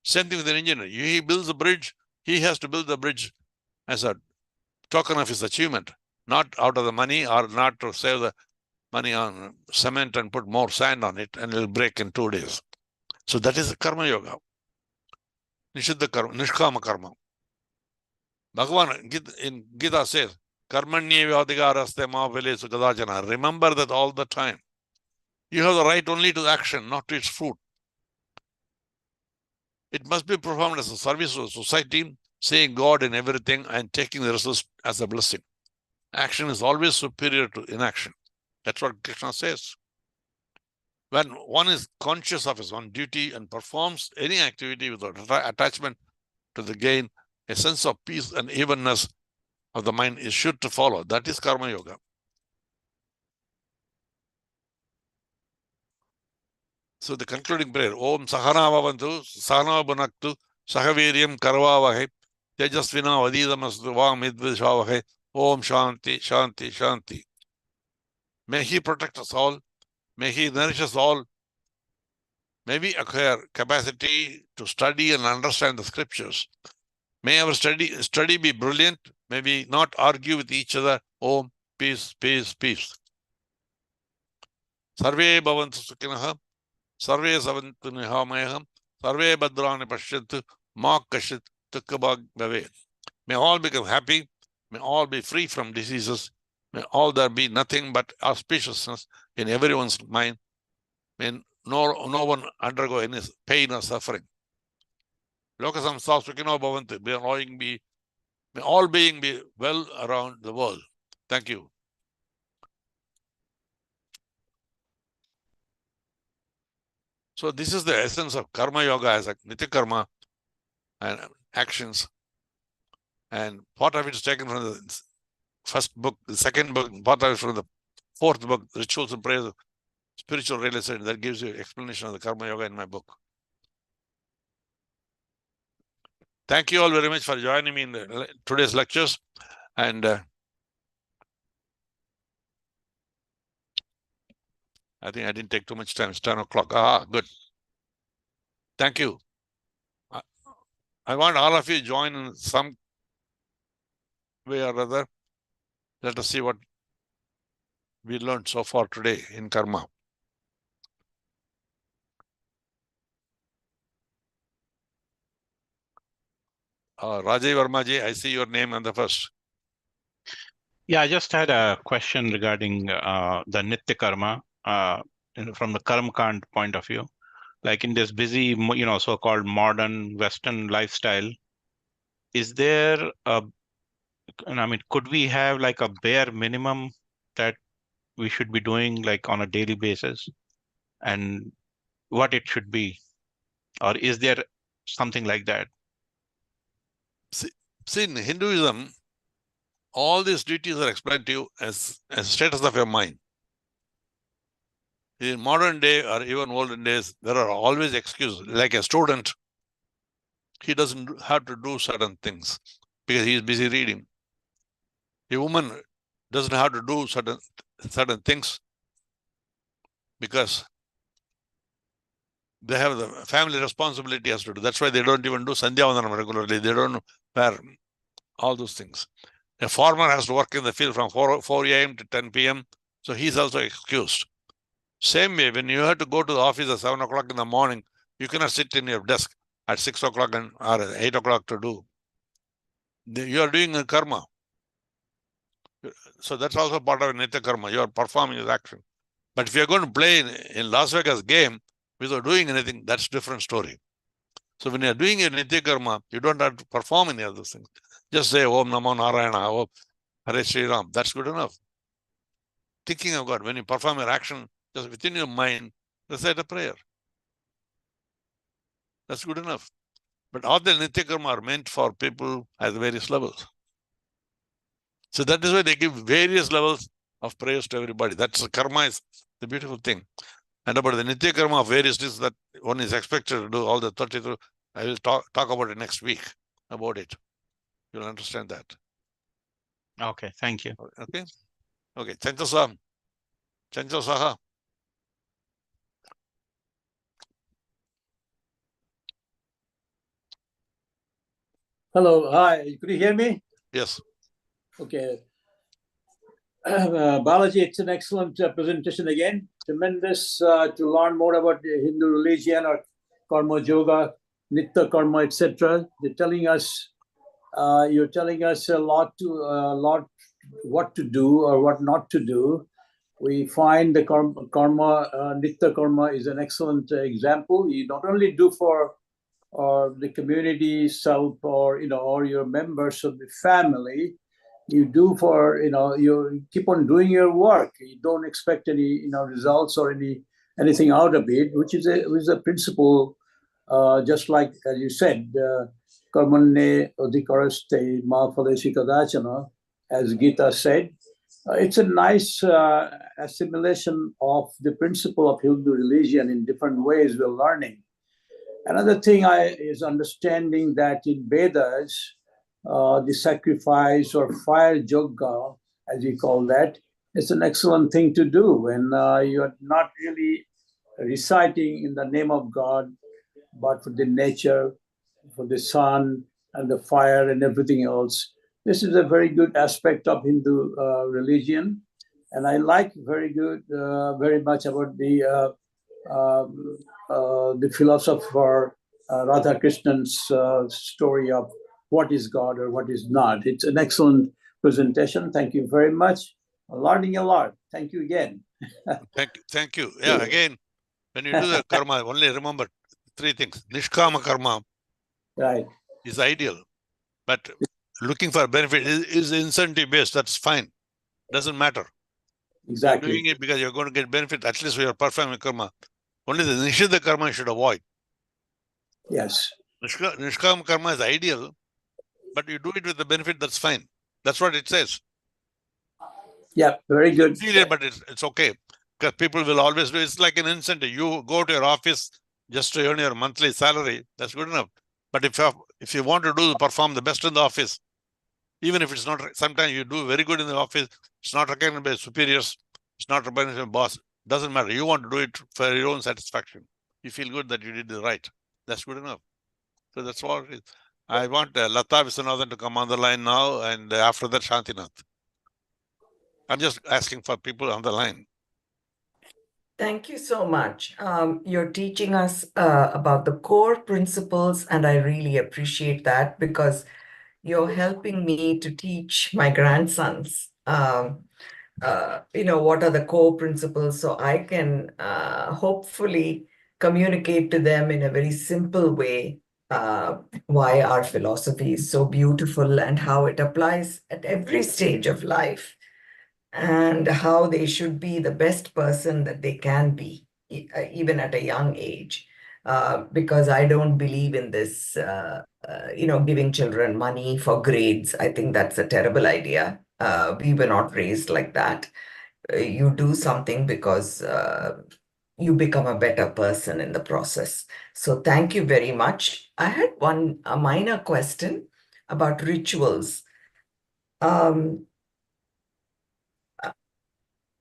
S2: Same thing with an engineer. He builds a bridge. He has to build the bridge as a token of his achievement, not out of the money or not to save the money on cement and put more sand on it and it'll break in 2 days. So that is the karma yoga. Nishiddha karma, nishkama karma. Bhagavan in Gita says, karmanyeva adhikaraste mahapelesu kadachana. Remember that all the time. You have the right only to the action, not to its fruit. It must be performed as a service to society, saying God in everything and taking the results as a blessing. Action is always superior to inaction. That's what Krishna says. When one is conscious of his own duty and performs any activity without attachment to the gain, a sense of peace and evenness of the mind is sure to follow. That is karma yoga. So the concluding prayer, Om Sahana Bhavantu, Sahana Bhunaktu, Sahaviryam Karvavahe, Tejasvina Vadidamastu Vam Idvishavahe, Om Shanti, Shanti, Shanti. May He protect us all. May He nourish us all. May we acquire capacity to study and understand the scriptures. May our study be brilliant. May we not argue with each other. Om, peace, peace, peace. Sarve bhavantu sukhinaha, sarve savantu nihamayaham, sarve bhadrani pashyantu, ma kashit tukkabhag bhavet. May all become happy. May all be free from diseases. May all there be nothing but auspiciousness in everyone's mind. May no one undergo any pain or suffering. Lokasamsa sukhino bhavantu. May all being be well around the world. Thank you. So this is the essence of karma yoga as a Nitya Karma and actions. And part of it is taken from the first book, the second book, part of it from the fourth book, Rituals and Prayers of Spiritual Realization. That gives you explanation of the karma yoga in my book. Thank you all very much for joining me in today's lectures. And I think I didn't take too much time. It's 10 o'clock. Good. Thank you. I want all of you to join in some way or other. Let us see what we learned so far today in karma. Rajiv Vermaji, I see your name on the first.
S4: Yeah, I just had a question regarding the Nitya Karma from the Karma Kand point of view. Like in this busy, so-called modern Western lifestyle, is there could we have like a bare minimum that we should be doing like on a daily basis, and what it should be? Or is there something like that?
S2: See, in Hinduism, all these duties are explained to you as status of your mind. In modern day or even olden days, there are always excuses. Like a student, he doesn't have to do certain things because he is busy reading. A woman doesn't have to do certain things because they have the family responsibility has to do. That's why they don't even do Sandhya Vandanam regularly. They don't wear all those things. A farmer has to work in the field from 4 a.m. to 10 p.m. So he's also excused. Same way, when you have to go to the office at 7 o'clock in the morning, you cannot sit in your desk at 6 o'clock or 8 o'clock to do. You are doing a karma. So that's also part of Nitya Karma. You are performing this action. But if you're going to play in Las Vegas game without doing anything, that's a different story. So when you're doing a Nitya Karma, you don't have to perform any of those things. Just say Om Namo Narayana, Om Hare Sri Ram. That's good enough. Thinking of God, when you perform your action, just within your mind, recite a prayer. That's good enough. But all the Nitya Karma are meant for people at various levels. So that is why they give various levels of prayers to everybody. That's the karma is the beautiful thing. And about the Nitya Karma of various things that one is expected to do, all the 32, I will talk about it next week about it. You'll understand that.
S4: Okay, thank you.
S2: Okay? Okay. Chanchal Saha.
S5: Hello, hi. Could you hear me?
S2: Yes.
S5: Okay. Balaji, it's an excellent presentation again. Tremendous to learn more about the Hindu religion or karma yoga, nitya karma, etc. You're telling us a lot what to do or what not to do. We find the karma, nitya karma is an excellent example. You not only do for or the community self or or your members of the family, you do for you keep on doing your work. You don't expect any results or anything out of it, which is a principle, just like as you said, karmanne adhikaraste ma phalesi kadachana, as Gita said. It's a nice assimilation of the principle of Hindu religion in different ways we're learning. Another thing is understanding that in Vedas, the sacrifice or fire yoga, as we call that, is an excellent thing to do when you're not really reciting in the name of God, but for the nature, for the sun and the fire and everything else. This is a very good aspect of Hindu religion, and I like very much about the philosopher Radha Krishnan's story of what is God or what is not. It's an excellent presentation. Thank you very much. I'm learning a lot. Thank you again.
S2: Thank you. Yeah, again, when you do the karma, only remember 3 things. Nishkama karma
S5: Right.
S2: is ideal, but looking for benefit is incentive based. That's fine. Doesn't matter.
S5: Exactly.
S2: You're doing it because you're going to get benefit, at least you're performing karma. Only the nishida karma you should avoid.
S5: Yes.
S2: Nishkama karma is ideal, but you do it with the benefit, that's fine. That's what it says.
S5: Yeah, very good.
S2: But it's okay. Because people will always do it's like an incentive. You go to your office just to earn your monthly salary, that's good enough. But if you want to perform the best in the office, even if it's not, sometimes you do very good in the office, it's not recognized by superiors, it's not recognized by boss. Doesn't matter. You want to do it for your own satisfaction. You feel good that you did the right. That's good enough. So that's what it is. I want Lata Viswanathan to come on the line now, and after that, Shantinath. I'm just asking for people on the line.
S6: Thank you so much. You're teaching us about the core principles, and I really appreciate that because you're helping me to teach my grandsons, what are the core principles so I can hopefully communicate to them in a very simple way why our philosophy is so beautiful and how it applies at every stage of life, and how they should be the best person that they can be, even at a young age. Because I don't believe in this, giving children money for grades. I think that's a terrible idea. We were not raised like that. You do something because you become a better person in the process. So thank you very much. I had a minor question about rituals.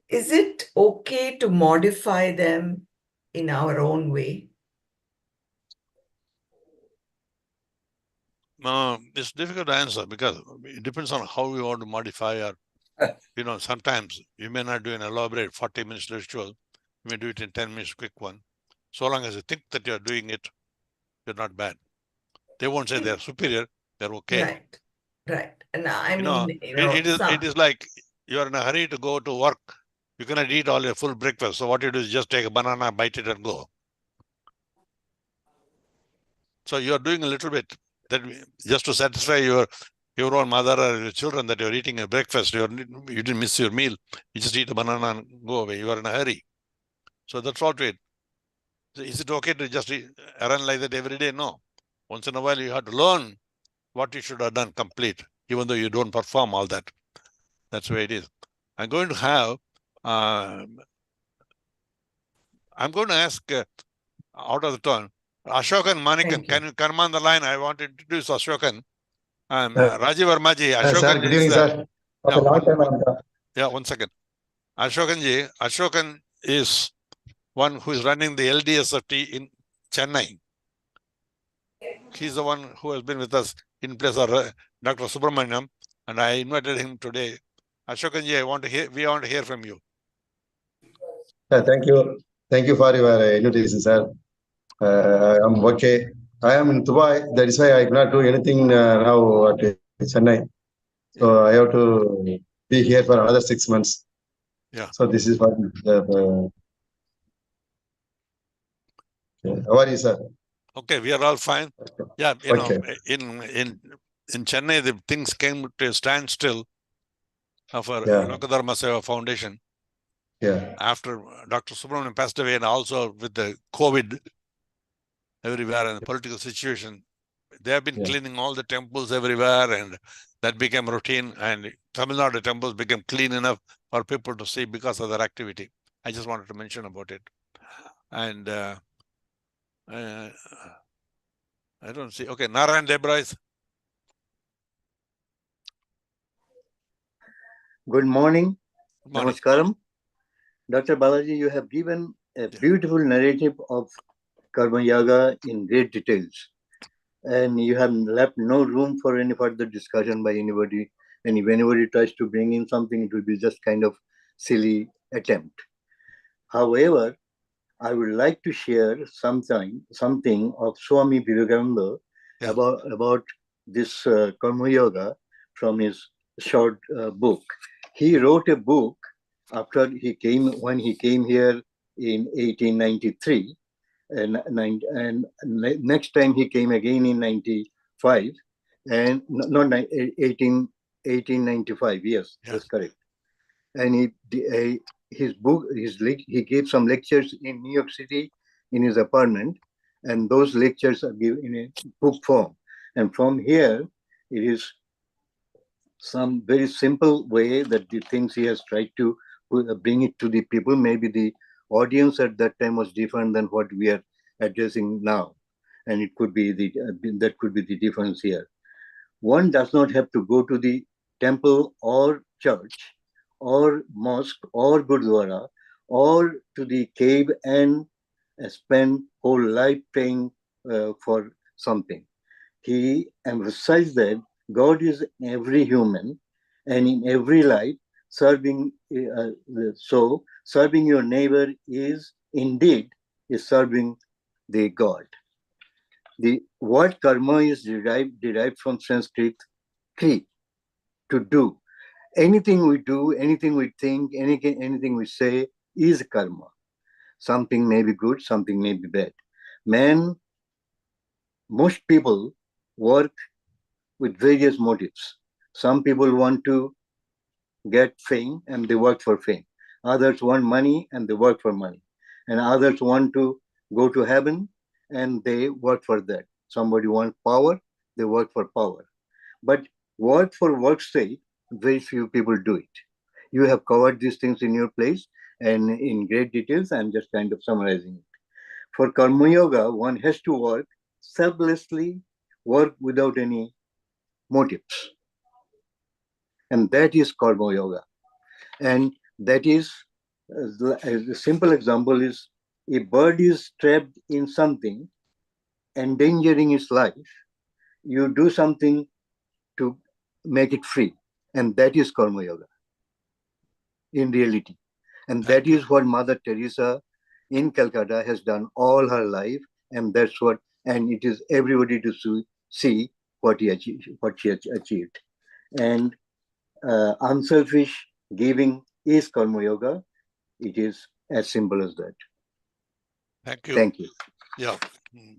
S6: Is it okay to modify them in our own way?
S2: It's difficult to answer because it depends on how you want to modify or, sometimes you may not do an elaborate 40 minutes ritual. You may do it in 10 minutes, quick one. So long as you think that you're doing it, you're not bad. They won't say they're superior, they're okay.
S6: Right. And I mean,
S2: it is like you're in a hurry to go to work. You cannot eat all your full breakfast. So what you do is just take a banana, bite it and go. So you're doing a little bit that just to satisfy your own mother or your children that you're eating a breakfast. You didn't miss your meal. You just eat a banana and go away. You are in a hurry. So that's all to it. So is it okay to just run like that every day? No. Once in a while, you have to learn what you should have done complete, even though you don't perform all that. That's the way it is. I'm going to have, I'm going to ask out of the turn, Ashokan Manikan,
S6: Thank you.
S2: can you come on the line? I want to introduce Ashokan.
S7: Uh,
S2: Rajiv Vermaji,
S7: sir,
S2: Ashokan
S7: good
S2: is
S7: evening, sir.
S2: yeah,
S7: Long time I'm the-
S2: yeah, 1 second. Ashokan is one who is running the LDSFT in Chennai. He's the one who has been with us in place of Dr. Subramaniam, and I invited him today. Ashokanji, we want to hear from you.
S7: Thank you. Thank you for your invitation, sir. I'm okay. I am in Dubai. That is why I cannot do anything now at Chennai. So I have to be here for another 6 months.
S2: Yeah.
S7: So this is what. How are you, sir?
S2: Okay, we are all fine. Yeah,
S7: Okay.
S2: in Chennai, the things came to a standstill of our
S7: Yeah.
S2: Lokadharma Seva Foundation
S7: Yeah.
S2: after Dr. Subramaniam passed away, and also with the COVID everywhere and the political situation. They have been
S7: Yeah.
S2: cleaning all the temples everywhere, and that became routine. And Tamil Nadu temples became clean enough for people to see because of their activity. I just wanted to mention about it. And I don't see. Okay, Narayan Debrais.
S8: Good morning.
S2: Good morning.
S8: Namaskaram. Dr. Balaji, you have given a beautiful narrative of Karma Yoga in great details. And you have left no room for any further discussion by anybody. And if anybody tries to bring in something, it will be just kind of silly attempt. However, I would like to share something of Swami Vivekananda about this Karma Yoga from his short book. He wrote a book when he came here in 1893, and next time he came again in 95, and not 1895. Yes, that's correct. And he gave some lectures in New York City in his apartment, and those lectures are given in a book form. And from here, it is some very simple way that the things he has tried to bring it to the people. Maybe the audience at that time was different than what we are addressing now, and it could be that could be the difference here. One does not have to go to the temple or church or mosque or gurdwara or to the cave and spend whole life praying for something. He emphasized that God is in every human and in every life. Serving your neighbor is indeed serving the God. The word karma is derived from Sanskrit kri, to do. Anything we do, anything we think, anything we say is karma. Something may be good, something may be bad. Most people work with various motives. Some people want to get fame and they work for fame. Others want money and they work for money. And others want to go to heaven and they work for that. Somebody wants power, they work for power. But work for work's sake, very few people do it. You have covered these things in your place and in great details. I'm just kind of summarizing it. For Karma Yoga, one has to work selflessly, work without any motives. And that is Karma Yoga. And that is, a simple example is, a bird is trapped in something, endangering its life. You do something to make it free. And that is Karma Yoga in reality. And that is what Mother Teresa in Calcutta has done all her life. And that's what, and it is everybody to see what she achieved. And unselfish giving is Karma Yoga. It is as simple as that.
S2: Thank you.
S8: Thank you.
S2: Yeah,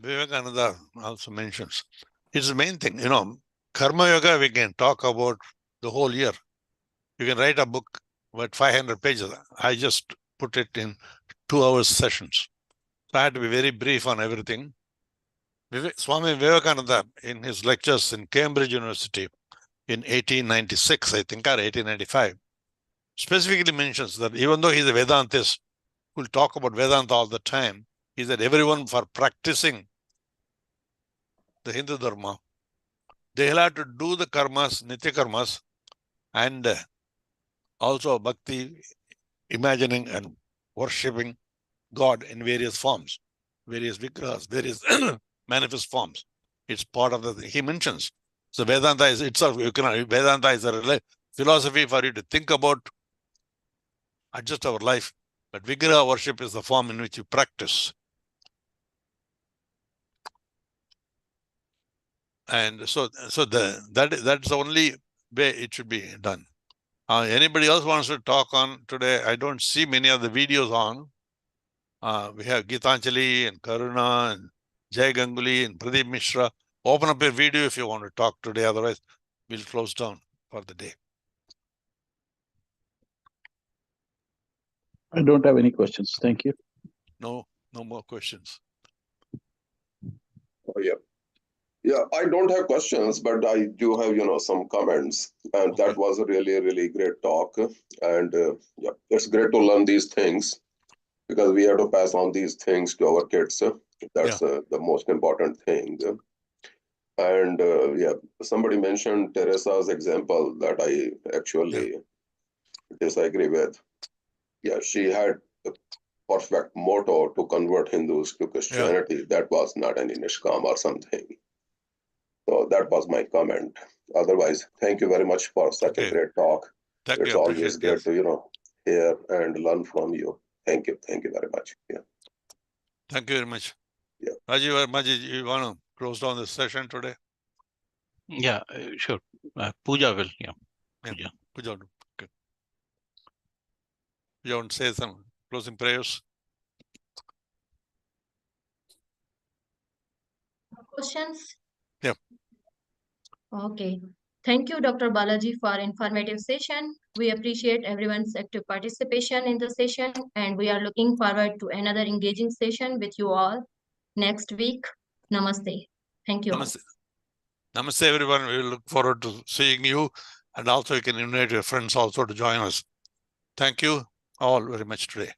S2: Vivekananda also mentions it's the main thing. Karma Yoga, we can talk about the whole year. You can write a book with 500 pages. I just put it in 2 hours sessions. So I had to be very brief on everything. Swami Vivekananda, in his lectures in Cambridge University in 1896, I think, or 1895, specifically mentions that even though he's a Vedantist, who'll talk about Vedanta all the time, he said everyone for practicing the Hindu Dharma, they'll have to do the karmas, Nitya Karmas, and also bhakti, imagining and worshipping God in various forms, various vigrahas, various manifest forms. It's part of the thing he mentions. So Vedanta is itself, Vedanta is a philosophy for you to think about, adjust our life. But vigraha worship is the form in which you practice. And so that's the only way it should be done. Anybody else wants to talk on today? I don't see many of the videos on. We have Gitanjali and Karuna and Jay Ganguly and Pradeep Mishra. Open up your video if you want to talk today. Otherwise, we'll close down for the day.
S5: I don't have any questions. Thank you.
S2: No more questions.
S9: Oh, yeah. Yeah, I don't have questions, but I do have, some comments. And
S2: Okay.
S9: that was a really, really great talk. And yeah, it's great to learn these things because we have to pass on these things to our kids. That's the most important thing. And yeah, somebody mentioned Teresa's example that I actually disagree with. Yeah, she had the perfect motto to convert Hindus to Christianity. That was not any Nishkam or something. So that was my comment. Otherwise, thank you very much for such a great talk. It's always great to, hear and learn from you. Thank you. Thank you very much. Yeah.
S2: Thank you very much.
S9: Yeah.
S2: Rajiv, Majid, you want to close down the session today?
S4: Yeah, sure. Pooja will. Yeah.
S2: Puja. Okay. You want to say some closing prayers?
S1: Questions?
S2: Yeah.
S1: Okay. Thank you, Dr. Balaji, for informative session. We appreciate everyone's active participation in the session, and we are looking forward to another engaging session with you all next week. Namaste. Thank you.
S2: Namaste. Namaste, everyone. We look forward to seeing you, and also you can invite your friends also to join us. Thank you all very much today.